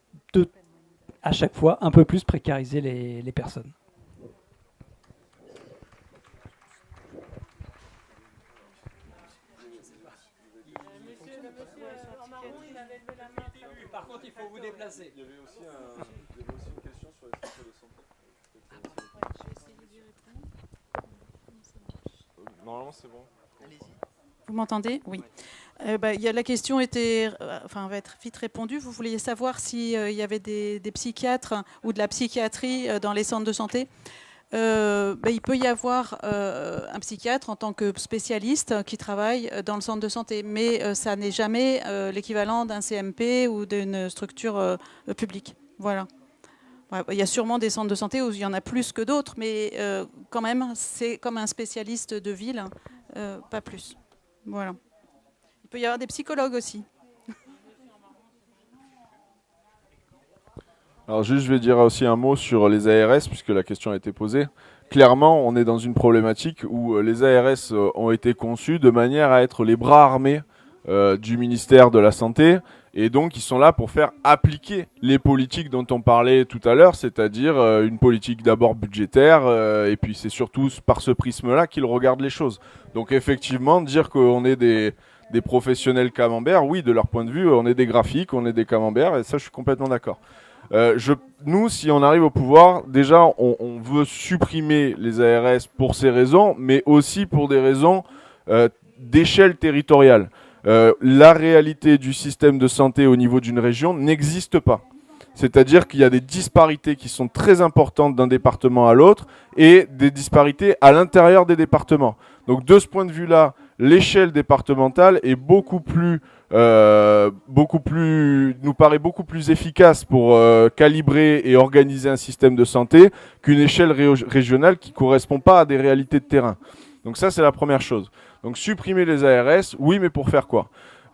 à chaque fois un peu plus précariser les personnes. Par contre, il faut vous déplacer. Il y avait aussi une question sur les centres de santé. Normalement, c'est bon. Vous m'entendez? Oui. La question va être vite répondue. Vous vouliez savoir s'il y avait des psychiatres ou de la psychiatrie dans les centres de santé. Il peut y avoir un psychiatre en tant que spécialiste qui travaille dans le centre de santé, mais ça n'est jamais l'équivalent d'un CMP ou d'une structure publique. Voilà. Il y a sûrement des centres de santé où il y en a plus que d'autres, mais quand même, c'est comme un spécialiste de ville, pas plus. Voilà. Il peut y avoir des psychologues aussi. Alors juste, je vais dire aussi un mot sur les ARS, puisque la question a été posée. Clairement, on est dans une problématique où les ARS ont été conçus de manière à être les bras armés du ministère de la Santé, et donc ils sont là pour faire appliquer les politiques dont on parlait tout à l'heure, c'est-à-dire une politique d'abord budgétaire, et puis c'est surtout par ce prisme-là qu'ils regardent les choses. Donc effectivement, dire qu'on est des professionnels camemberts, oui, de leur point de vue, on est des graphiques, on est des camemberts, et ça je suis complètement d'accord. Nous, si on arrive au pouvoir, déjà, on veut supprimer les ARS pour ces raisons, mais aussi pour des raisons d'échelle territoriale. La réalité du système de santé au niveau d'une région n'existe pas. C'est-à-dire qu'il y a des disparités qui sont très importantes d'un département à l'autre et des disparités à l'intérieur des départements. Donc de ce point de vue-là, l'échelle départementale est nous paraît beaucoup plus efficace pour calibrer et organiser un système de santé qu'une échelle régionale qui ne correspond pas à des réalités de terrain. Donc ça, c'est la première chose. Donc supprimer les ARS, oui, mais pour faire quoi?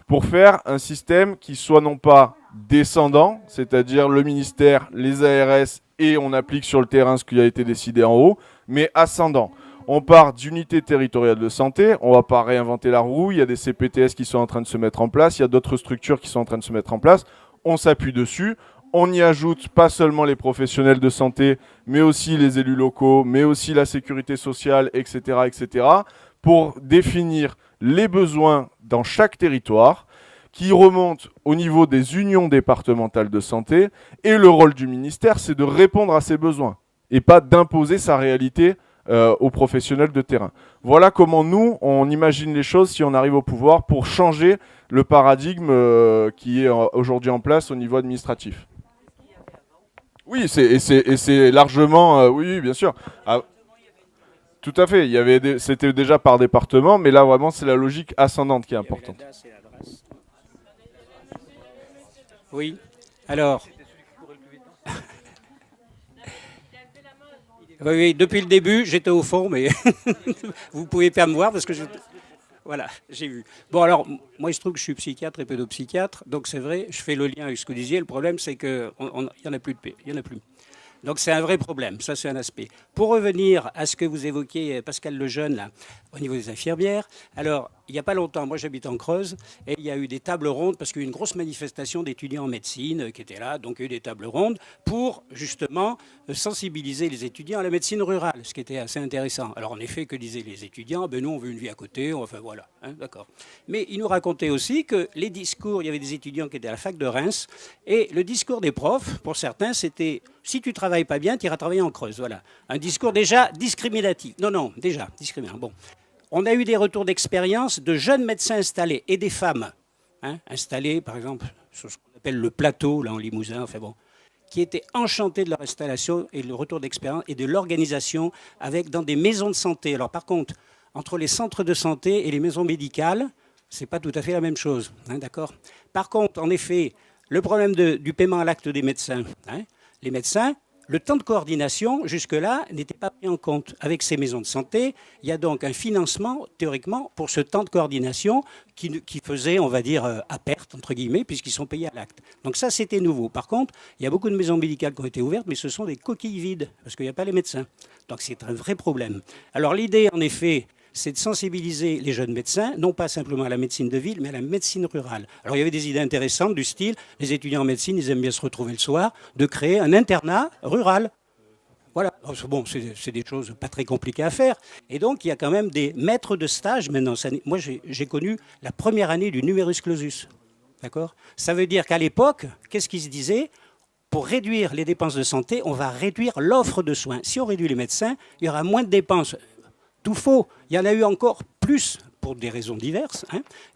Pour faire un système qui soit non pas descendant, c'est-à-dire le ministère, les ARS, et on applique sur le terrain ce qui a été décidé en haut, mais ascendant. On part d'unités territoriales de santé, on ne va pas réinventer la roue, il y a des CPTS qui sont en train de se mettre en place, il y a d'autres structures qui sont en train de se mettre en place, on s'appuie dessus, on y ajoute pas seulement les professionnels de santé, mais aussi les élus locaux, mais aussi la sécurité sociale, etc., etc., pour définir les besoins dans chaque territoire, qui remontent au niveau des unions départementales de santé, et le rôle du ministère, c'est de répondre à ces besoins, et pas d'imposer sa réalité aux professionnels de terrain. Voilà comment nous, on imagine les choses si on arrive au pouvoir pour changer le paradigme qui est aujourd'hui en place au niveau administratif. Oui, c'est largement... oui, bien sûr. Tout à fait. C'était déjà par département, mais là, vraiment, c'est la logique ascendante qui est importante. Oui. Alors... Oui, depuis le début, j'étais au fond, mais vous ne pouvez pas me voir parce que voilà, j'ai vu. Bon, alors, moi, il se trouve que je suis psychiatre et pédopsychiatre, donc c'est vrai, je fais le lien avec ce que vous disiez. Le problème, c'est qu'il n'y en a plus de paix, il n'y en a plus. Donc c'est un vrai problème, ça c'est un aspect. Pour revenir à ce que vous évoquiez, Pascal Lejeune, là, au niveau des infirmières, alors il n'y a pas longtemps, moi j'habite en Creuse, et il y a eu des tables rondes, parce qu'il y a eu une grosse manifestation d'étudiants en médecine qui étaient là, donc il y a eu des tables rondes pour justement sensibiliser les étudiants à la médecine rurale, ce qui était assez intéressant. Alors en effet, que disaient les étudiants? Ben nous on veut une vie à côté, enfin voilà, hein, d'accord. Mais ils nous racontaient aussi que les discours, il y avait des étudiants qui étaient à la fac de Reims, et le discours des profs, pour certains, c'était... Si tu ne travailles pas bien, tu iras travailler en Creuse. Voilà. Un discours déjà discriminatif. Non, déjà discriminant. Bon. On a eu des retours d'expérience de jeunes médecins installés et des femmes installées, par exemple, sur ce qu'on appelle le plateau, là en Limousin, enfin bon, qui étaient enchantés de leur installation et le retour d'expérience et de l'organisation dans des maisons de santé. Alors par contre, entre les centres de santé et les maisons médicales, ce n'est pas tout à fait la même chose. D'accord. Par contre, en effet, le problème du paiement à l'acte des médecins, les médecins, le temps de coordination, jusque-là, n'était pas pris en compte. Avec ces maisons de santé, il y a donc un financement, théoriquement, pour ce temps de coordination qui faisait, on va dire, à perte, entre guillemets, puisqu'ils sont payés à l'acte. Donc ça, c'était nouveau. Par contre, il y a beaucoup de maisons médicales qui ont été ouvertes, mais ce sont des coquilles vides, parce qu'il n'y a pas les médecins. Donc c'est un vrai problème. Alors l'idée, en effet, c'est de sensibiliser les jeunes médecins, non pas simplement à la médecine de ville, mais à la médecine rurale. Alors il y avait des idées intéressantes du style, les étudiants en médecine, ils aiment bien se retrouver le soir, de créer un internat rural. Voilà, bon, c'est des choses pas très compliquées à faire. Et donc, il y a quand même des maîtres de stage maintenant. Moi, j'ai connu la première année du numerus clausus. D'accord ? Ça veut dire qu'à l'époque, qu'est-ce qui se disait ? Pour réduire les dépenses de santé, on va réduire l'offre de soins. Si on réduit les médecins, il y aura moins de dépenses. Tout faux. Il y en a eu encore plus pour des raisons diverses.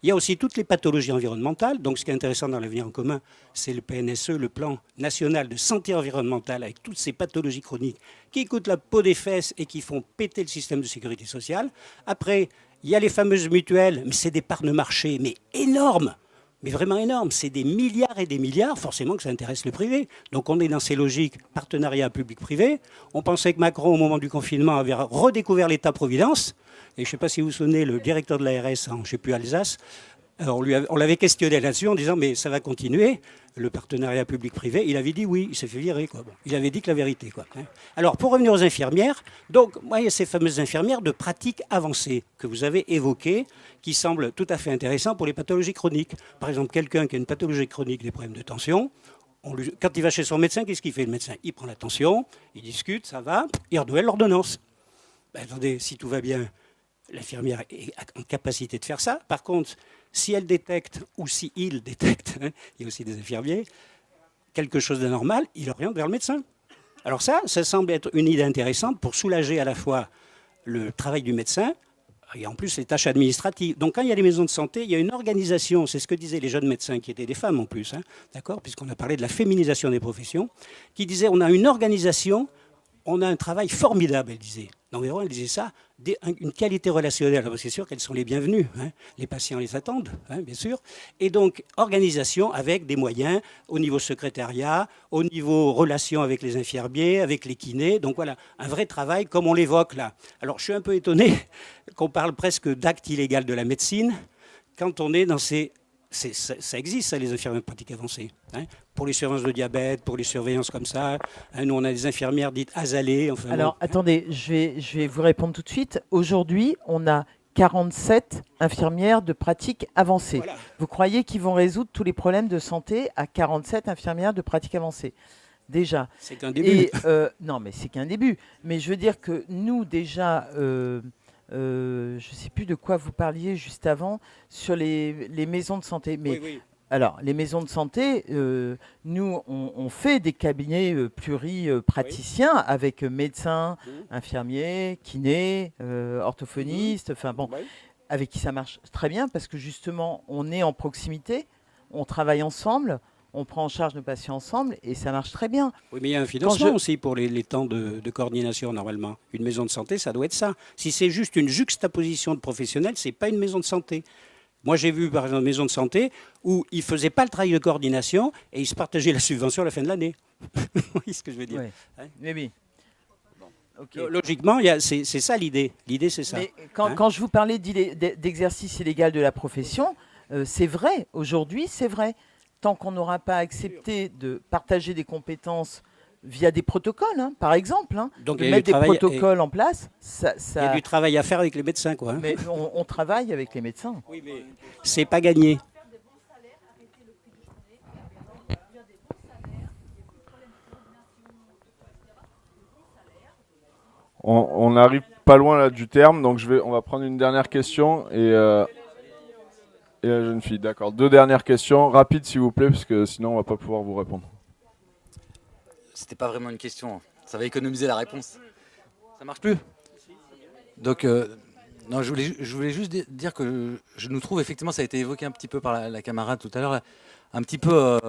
Il y a aussi toutes les pathologies environnementales. Donc, ce qui est intéressant dans l'avenir en commun, c'est le PNSE, le plan national de santé environnementale, avec toutes ces pathologies chroniques qui coûtent la peau des fesses et qui font péter le système de sécurité sociale. Après, il y a les fameuses mutuelles, mais c'est des parts de marché, mais énormes. Mais vraiment énorme, c'est des milliards et des milliards, forcément que ça intéresse le privé. Donc on est dans ces logiques partenariat public-privé. On pensait que Macron, au moment du confinement, avait redécouvert l'État-providence. Et je ne sais pas si vous vous souvenez, le directeur de l'ARS, je ne sais plus, Alsace, on l'avait questionné là-dessus en disant mais ça va continuer, le partenariat public-privé. Il avait dit oui, il s'est fait virer. Quoi. Bon, il avait dit que la vérité. Quoi. Alors pour revenir aux infirmières, donc moi, il y a ces fameuses infirmières de pratique avancée que vous avez évoquées, qui semblent tout à fait intéressantes pour les pathologies chroniques. Par exemple, quelqu'un qui a une pathologie chronique, des problèmes de tension, quand il va chez son médecin, qu'est-ce qu'il fait le médecin ? Il prend la tension, il discute, ça va, il renouvelle l'ordonnance. Ben, attendez, si tout va bien, l'infirmière est en capacité de faire ça. Par contre, si elle détecte, ou si il détecte, il y a aussi des infirmiers, quelque chose d'anormal, il oriente vers le médecin. Alors ça semble être une idée intéressante pour soulager à la fois le travail du médecin et en plus les tâches administratives. Donc quand il y a les maisons de santé, il y a une organisation, c'est ce que disaient les jeunes médecins, qui étaient des femmes en plus, d'accord, puisqu'on a parlé de la féminisation des professions, qui disaient on a une organisation, on a un travail formidable, elle disait. Non, mais vraiment, elle disait ça, une qualité relationnelle. Alors, c'est sûr qu'elles sont les bienvenues. Les patients les attendent, bien sûr. Et donc, organisation avec des moyens au niveau secrétariat, au niveau relations avec les infirmiers, avec les kinés. Donc voilà, un vrai travail comme on l'évoque là. Alors, je suis un peu étonné qu'on parle presque d'acte illégal de la médecine quand on est dans ces... Ça existe, ça, les infirmières de pratique avancée. Pour les surveillances de diabète, pour les surveillances comme ça. Nous, on a des infirmières dites azalées. Enfin, alors, attendez, je vais vous répondre tout de suite. Aujourd'hui, on a 47 infirmières de pratique avancée. Voilà. Vous croyez qu'ils vont résoudre tous les problèmes de santé à 47 infirmières de pratique avancée ? Déjà. C'est qu'un début. Non, mais c'est qu'un début. Mais je veux dire que nous, déjà... je ne sais plus de quoi vous parliez juste avant, sur les maisons de santé. Mais oui. Alors, les maisons de santé, nous, on fait des cabinets pluripraticiens avec médecins, infirmiers, kinés, orthophonistes, enfin bon, avec qui ça marche très bien parce que justement, on est en proximité, on travaille ensemble, on prend en charge nos patients ensemble et ça marche très bien. Oui, mais il y a un financement aussi pour les temps de coordination normalement. Une maison de santé, ça doit être ça. Si c'est juste une juxtaposition de professionnels, c'est pas une maison de santé. Moi, j'ai vu, par exemple, une maison de santé où ils ne faisaient pas le travail de coordination et ils se partageaient la subvention à la fin de l'année. Vous voyez ce que je veux dire ? Oui. Bon. Okay. Logiquement, c'est ça l'idée. L'idée, c'est ça. Mais quand je vous parlais d'exercice illégal de la profession, c'est vrai. Aujourd'hui, c'est vrai. Tant qu'on n'aura pas accepté de partager des compétences via des protocoles, par exemple, donc de mettre des protocoles en place, ça... Il y a du travail à faire avec les médecins, quoi. Mais on travaille avec les médecins. Oui, mais c'est pas gagné. On n'arrive pas loin là du terme, donc on va prendre une dernière question et la jeune fille, d'accord. 2 dernières questions, rapides s'il vous plaît, parce que sinon on va pas pouvoir vous répondre. C'était pas vraiment une question, ça va économiser la réponse. Ça marche plus ? Donc, non, je voulais juste dire que je nous trouve, effectivement, ça a été évoqué un petit peu par la camarade tout à l'heure, un petit peu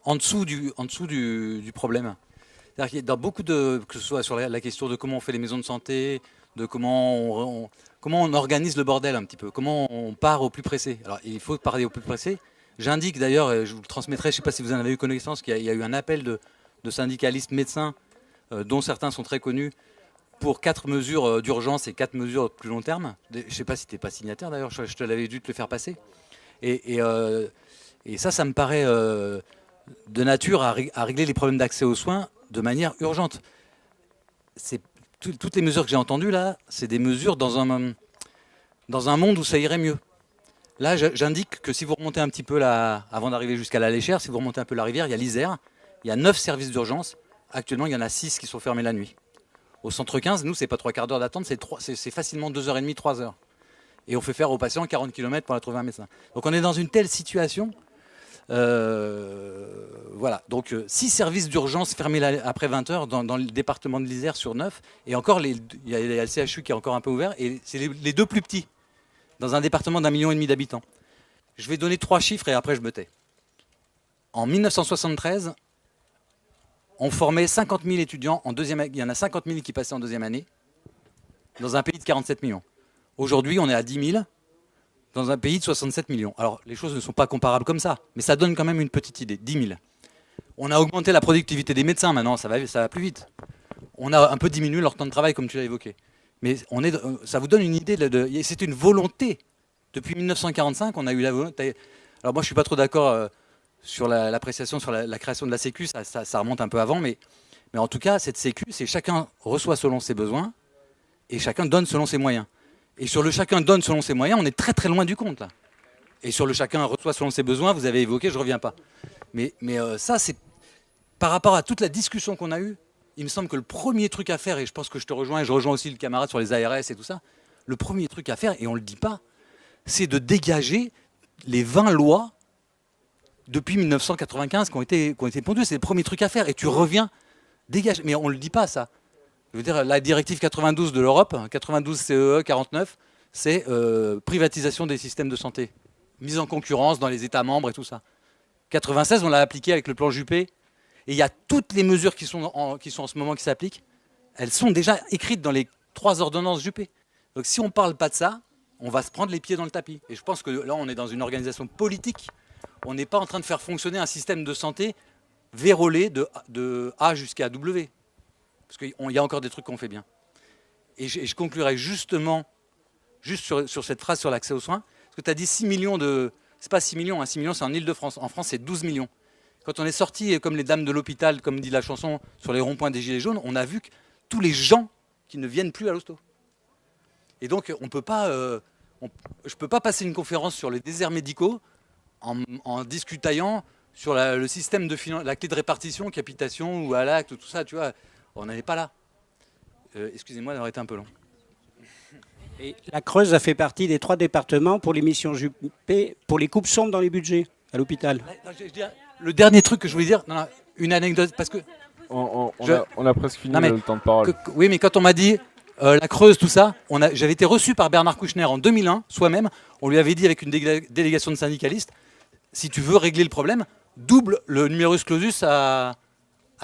en dessous du problème. C'est-à-dire qu'il y a dans beaucoup que ce soit sur la question de comment on fait les maisons de santé, de comment on organise le bordel un petit peu, comment on part au plus pressé. Alors, il faut parler au plus pressé. J'indique d'ailleurs, et je vous le transmettrai, je ne sais pas si vous en avez eu connaissance, qu'il y a eu un appel de syndicalistes médecins, dont certains sont très connus, pour 4 mesures d'urgence et 4 mesures de plus long terme. Je ne sais pas si tu n'es pas signataire d'ailleurs, je te l'avais dû te le faire passer. Et ça me paraît de nature à régler les problèmes d'accès aux soins de manière urgente. Toutes les mesures que j'ai entendues là, c'est des mesures dans dans un monde où ça irait mieux. Là, j'indique que si vous remontez un petit peu là, avant d'arriver jusqu'à la Léchère, si vous remontez un peu la rivière, il y a l'Isère, il y a 9 services d'urgence. Actuellement, il y en a 6 qui sont fermés la nuit. Au centre 15, nous, c'est pas 3 quarts d'heure d'attente, c'est facilement 2h30, 3 heures. Et on fait faire aux patients 40 km pour aller trouver un médecin. Donc on est dans une telle situation. Voilà. Donc 6 services d'urgence fermés après 20 heures dans le département de l'Isère sur 9. Et encore, il y a le CHU qui est encore un peu ouvert. Et c'est les 2 plus petits, dans un département d'1,5 million d'habitants. Je vais donner 3 chiffres et après je me tais. En 1973, on formait 50 000 étudiants en deuxième année. Il y en a 50 000 qui passaient en deuxième année, dans un pays de 47 millions. Aujourd'hui, on est à 10 000, dans un pays de 67 millions. Alors, les choses ne sont pas comparables comme ça, mais ça donne quand même une petite idée. 10 000. On a augmenté la productivité des médecins maintenant, ça va plus vite. On a un peu diminué leur temps de travail, comme tu l'as évoqué. Mais ça vous donne une idée, c'est une volonté. Depuis 1945, on a eu la volonté. Alors moi, je ne suis pas trop d'accord sur l'appréciation sur la création de la Sécu, ça remonte un peu avant, mais en tout cas, cette Sécu, c'est chacun reçoit selon ses besoins et chacun donne selon ses moyens. Et sur le chacun donne selon ses moyens, on est très très loin du compte là. Et sur le chacun reçoit selon ses besoins, vous avez évoqué, je ne reviens pas. Mais ça, c'est par rapport à toute la discussion qu'on a eue, il me semble que le premier truc à faire, et je pense que je te rejoins, et je rejoins aussi le camarade sur les ARS et tout ça, le premier truc à faire, et on ne le dit pas, c'est de dégager les 20 lois depuis 1995 qui ont été pondues. C'est le premier truc à faire. Et tu reviens, dégage. Mais on ne le dit pas, ça. Je veux dire, la directive 92 de l'Europe, 92 CEE 49, c'est privatisation des systèmes de santé. Mise en concurrence dans les États membres et tout ça. 96, on l'a appliqué avec le plan Juppé. Et il y a toutes les mesures qui sont en ce moment qui s'appliquent. Elles sont déjà écrites dans les 3 ordonnances Juppé. Donc si on ne parle pas de ça, on va se prendre les pieds dans le tapis. Et je pense que là, on est dans une organisation politique. On n'est pas en train de faire fonctionner un système de santé vérolé de A jusqu'à W. Parce qu'il y a encore des trucs qu'on fait bien. Et je conclurai justement, juste sur cette phrase sur l'accès aux soins, parce que tu as dit 6 millions de... C'est pas 6 millions, hein, 6 millions c'est en Ile-de-France. En France, c'est 12 millions. Quand on est sorti, comme les dames de l'hôpital, comme dit la chanson, sur les ronds-points des Gilets jaunes, on a vu que tous les gens qui ne viennent plus à l'hosto. Et donc, on peut pas, je ne peux pas passer une conférence sur les déserts médicaux en discutaillant sur le système de la clé de répartition, capitation ou à l'acte, tout ça, tu vois. On n'en est pas là. Excusez-moi d'avoir été un peu long. Et la Creuse a fait partie des 3 départements pour les missions Juppé, pour les coupes sombres dans les budgets à l'hôpital. Le dernier truc que je voulais dire, une anecdote, parce que... On a presque fini le temps de parole. Oui, mais quand on m'a dit la Creuse, tout ça, j'avais été reçu par Bernard Kouchner en 2001, soi-même. On lui avait dit avec une délégation de syndicalistes, si tu veux régler le problème, double le numerus clausus à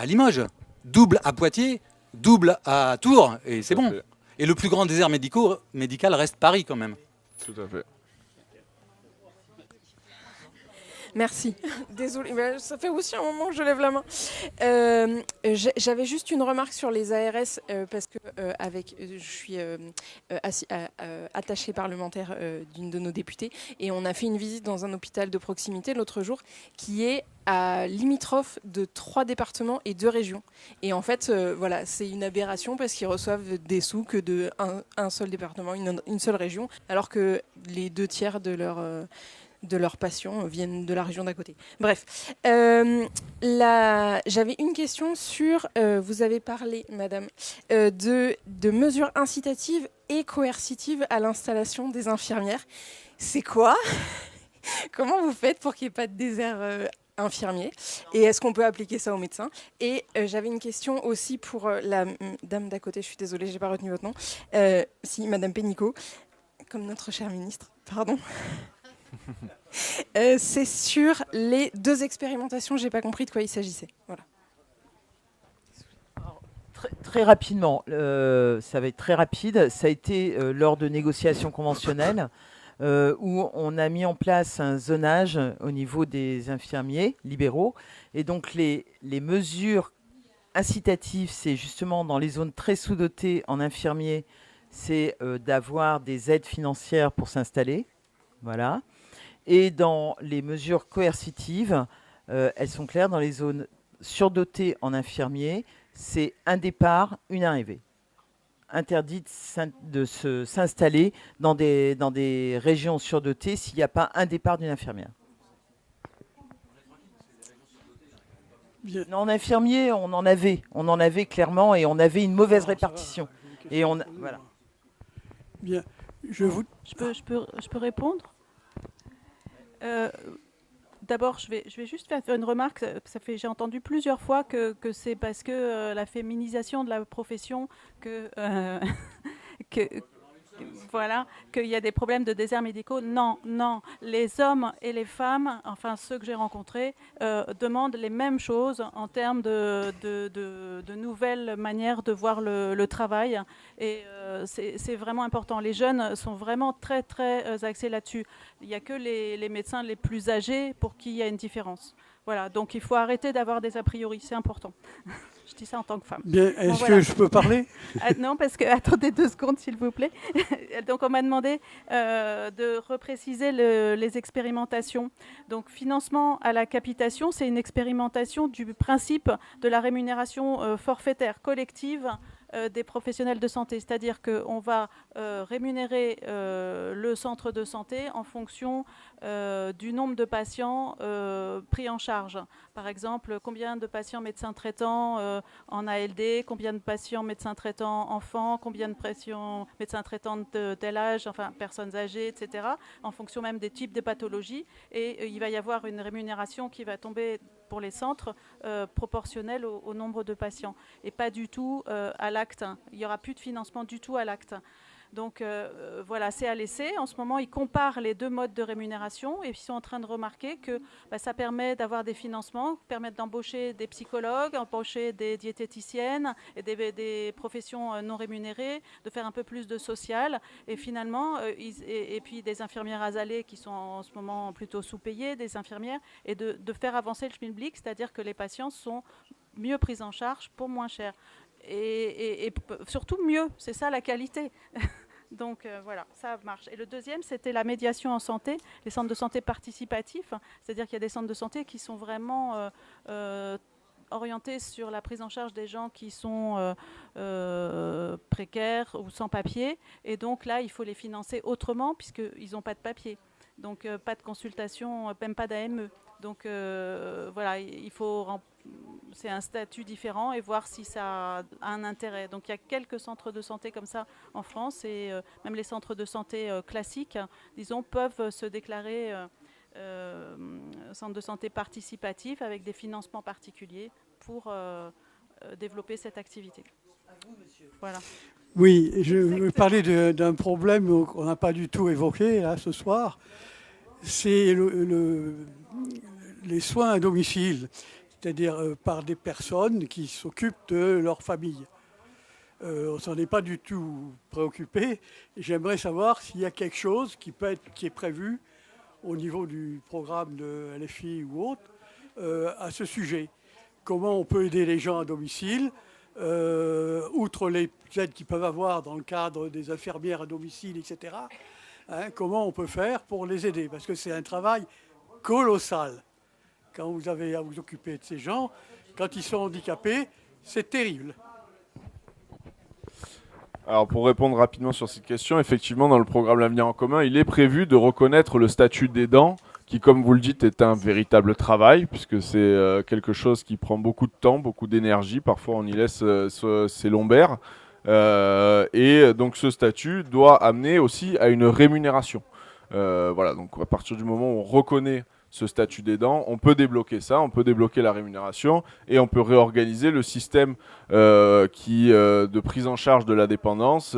Limoges, double à Poitiers, double à Tours, et c'est bon. Et le plus grand désert médical reste Paris quand même. Tout à fait. Merci. Désolée, mais ça fait aussi un moment que je lève la main. J'avais juste une remarque sur les ARS parce que je suis attachée parlementaire d'une de nos députées et on a fait une visite dans un hôpital de proximité l'autre jour qui est à limitrophe de 3 départements et 2 régions. Et en fait, voilà, c'est une aberration parce qu'ils reçoivent des sous que de un seul département, une seule région, alors que les 2 tiers de leurs patients viennent de la région d'à côté. Bref, j'avais une question sur, vous avez parlé, madame, de mesures incitatives et coercitives à l'installation des infirmières. C'est quoi? Comment vous faites pour qu'il n'y ait pas de désert infirmier? Et est-ce qu'on peut appliquer ça aux médecins? Et j'avais une question aussi pour la dame d'à côté, je suis désolée, je n'ai pas retenu votre nom. Si, madame Pénicaud, comme notre chère ministre, pardon. C'est sur les 2 expérimentations, j'ai pas compris de quoi il s'agissait. Voilà. Alors, très rapidement, ça va être très rapide. Ça a été lors de négociations conventionnelles où on a mis en place un zonage au niveau des infirmiers libéraux. Et donc les mesures incitatives, c'est justement dans les zones très sous-dotées en infirmiers, c'est d'avoir des aides financières pour s'installer. Voilà. Et dans les mesures coercitives, elles sont claires. Dans les zones surdotées en infirmiers, c'est un départ, une arrivée. interdit de s'installer dans des régions surdotées s'il n'y a pas un départ d'une infirmière. En infirmier, on en avait clairement, et on avait une mauvaise répartition. Et voilà. Bien, je peux répondre. D'abord, je vais juste faire une remarque. J'ai entendu plusieurs fois que c'est parce que la féminisation de la profession voilà, qu'il y a des problèmes de déserts médicaux. Non. Les hommes et les femmes, enfin ceux que j'ai rencontrés, demandent les mêmes choses en termes de nouvelles manières de voir le travail. Et c'est vraiment important. Les jeunes sont vraiment très, très axés là-dessus. Il n'y a que les médecins les plus âgés pour qui il y a une différence. Voilà, donc il faut arrêter d'avoir des a priori, c'est important. Je dis ça en tant que femme. Bien, est-ce que je peux parler? Non, parce que, attendez 2 secondes, s'il vous plaît. Donc, on m'a demandé de repréciser les expérimentations. Donc, financement à la capitation, c'est une expérimentation du principe de la rémunération forfaitaire collective des professionnels de santé. C'est-à-dire qu'on va rémunérer le centre de santé en fonction du nombre de patients pris en charge. Par exemple, combien de patients médecins traitants en ALD, combien de patients médecins traitants enfants, combien de patients médecins traitants de tel âge, enfin personnes âgées, etc., en fonction même des types de pathologies. Et il va y avoir une rémunération qui va tomber pour les centres proportionnelle au nombre de patients. Et pas du tout à l'acte. Il n'y aura plus de financement du tout à l'acte. Donc voilà, c'est à l'essai. En ce moment, ils comparent les 2 modes de rémunération et ils sont en train de remarquer que ça permet d'avoir des financements, permettent d'embaucher des psychologues, embaucher des diététiciennes et des professions non rémunérées, de faire un peu plus de social. Et finalement, et puis des infirmières azalées qui sont en ce moment plutôt sous-payées, des infirmières, et de faire avancer le schmilblick, c'est-à-dire que les patients sont mieux pris en charge pour moins cher. Et surtout mieux, c'est ça la qualité. Donc voilà, ça marche. Et le deuxième, c'était la médiation en santé, les centres de santé participatifs, c'est-à-dire qu'il y a des centres de santé qui sont vraiment orientés sur la prise en charge des gens qui sont précaires ou sans papier. Et donc là, il faut les financer autrement puisqu'ils n'ont pas de papier. Donc pas de consultation, même pas d'AME. Donc voilà, c'est un statut différent et voir si ça a un intérêt. Donc il y a quelques centres de santé comme ça en France et même les centres de santé classiques, disons, peuvent se déclarer centres de santé participatifs avec des financements particuliers pour développer cette activité. À vous, monsieur. Voilà. Oui, je veux parler d'un problème qu'on n'a pas du tout évoqué là, ce soir. C'est les soins à domicile, c'est-à-dire par des personnes qui s'occupent de leur famille. On ne s'en est pas du tout préoccupé. J'aimerais savoir s'il y a quelque chose qui est prévu au niveau du programme de LFI ou autre à ce sujet. Comment on peut aider les gens à domicile, outre les aides qu'ils peuvent avoir dans le cadre des infirmières à domicile, etc. Comment on peut faire pour les aider? Parce que c'est un travail colossal. Quand vous avez à vous occuper de ces gens, quand ils sont handicapés, c'est terrible. Alors pour répondre rapidement sur cette question, effectivement dans le programme L'Avenir en commun, il est prévu de reconnaître le statut d'aidant qui, comme vous le dites, est un véritable travail puisque c'est quelque chose qui prend beaucoup de temps, beaucoup d'énergie. Parfois on y laisse ses lombaires. Et donc ce statut doit amener aussi à une rémunération. Voilà, donc à partir du moment où on reconnaît ce statut d'aidant, on peut débloquer ça, on peut débloquer la rémunération et on peut réorganiser le système de prise en charge de la dépendance,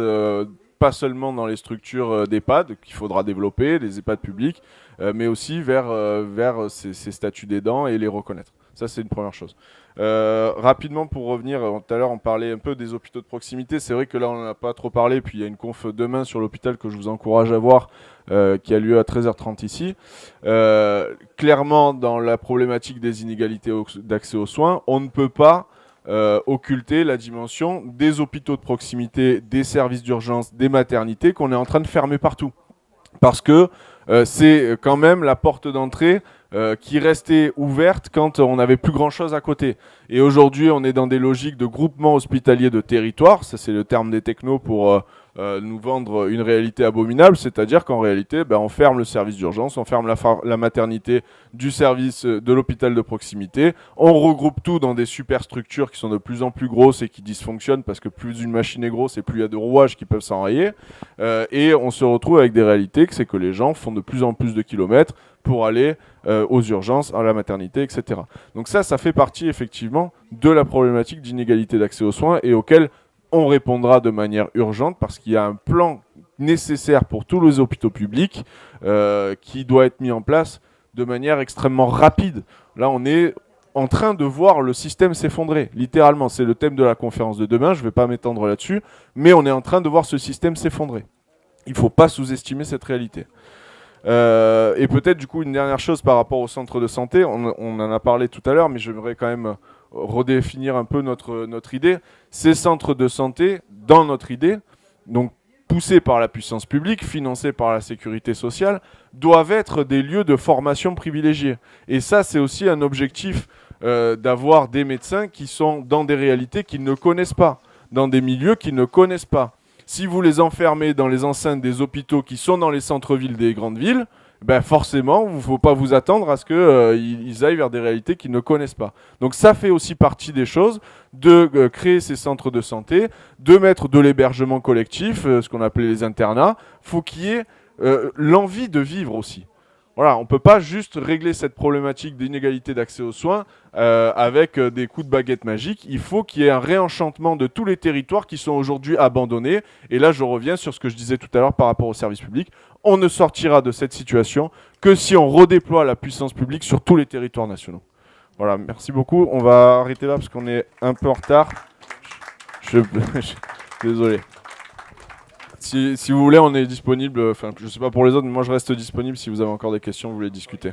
pas seulement dans les structures d'EHPAD qu'il faudra développer, les EHPAD publics, mais aussi vers ces statuts d'aidant et les reconnaître. Ça, c'est une première chose. Rapidement, pour revenir, tout à l'heure, on parlait un peu des hôpitaux de proximité. C'est vrai que là, on n'en a pas trop parlé. Puis, il y a une conf demain sur l'hôpital que je vous encourage à voir, qui a lieu à 13h30 ici. Clairement, dans la problématique des inégalités d'accès aux soins, on ne peut pas occulter la dimension des hôpitaux de proximité, des services d'urgence, des maternités qu'on est en train de fermer partout. Parce que c'est quand même la porte d'entrée qui restaient ouvertes quand on n'avait plus grand-chose à côté. Et aujourd'hui, on est dans des logiques de groupement hospitalier de territoire, ça c'est le terme des technos pour nous vendre une réalité abominable, c'est-à-dire qu'en réalité, on ferme le service d'urgence, on ferme la maternité du service de l'hôpital de proximité, on regroupe tout dans des superstructures qui sont de plus en plus grosses et qui dysfonctionnent parce que plus une machine est grosse et plus il y a de rouages qui peuvent s'enrayer, et on se retrouve avec des réalités, c'est que les gens font de plus en plus de kilomètres pour aller aux urgences, à la maternité, etc. Donc ça fait partie effectivement de la problématique d'inégalité d'accès aux soins et auquel on répondra de manière urgente parce qu'il y a un plan nécessaire pour tous les hôpitaux publics qui doit être mis en place de manière extrêmement rapide. Là, on est en train de voir le système s'effondrer. Littéralement, c'est le thème de la conférence de demain, je ne vais pas m'étendre là-dessus, mais on est en train de voir ce système s'effondrer. Il ne faut pas sous-estimer cette réalité. Et peut-être du coup une dernière chose par rapport au centre de santé, on en a parlé tout à l'heure, mais j'aimerais quand même redéfinir un peu notre idée. Ces centres de santé, dans notre idée, donc poussés par la puissance publique, financés par la sécurité sociale, doivent être des lieux de formation privilégiés. Et ça, c'est aussi un objectif d'avoir des médecins qui sont dans des réalités qu'ils ne connaissent pas, dans des milieux qu'ils ne connaissent pas. Si vous les enfermez dans les enceintes des hôpitaux qui sont dans les centres-villes des grandes villes, forcément, il ne faut pas vous attendre à ce qu'ils aillent vers des réalités qu'ils ne connaissent pas. Donc ça fait aussi partie des choses de créer ces centres de santé, de mettre de l'hébergement collectif, ce qu'on appelait les internats. Il faut qu'il y ait l'envie de vivre aussi. Voilà, on ne peut pas juste régler cette problématique d'inégalité d'accès aux soins avec des coups de baguette magique. Il faut qu'il y ait un réenchantement de tous les territoires qui sont aujourd'hui abandonnés. Et là, je reviens sur ce que je disais tout à l'heure par rapport au service public. On ne sortira de cette situation que si on redéploie la puissance publique sur tous les territoires nationaux. Voilà, merci beaucoup. On va arrêter là parce qu'on est un peu en retard. Désolé. Si vous voulez, on est disponible. Enfin, je ne sais pas pour les autres, mais moi je reste disponible si vous avez encore des questions, vous voulez discuter.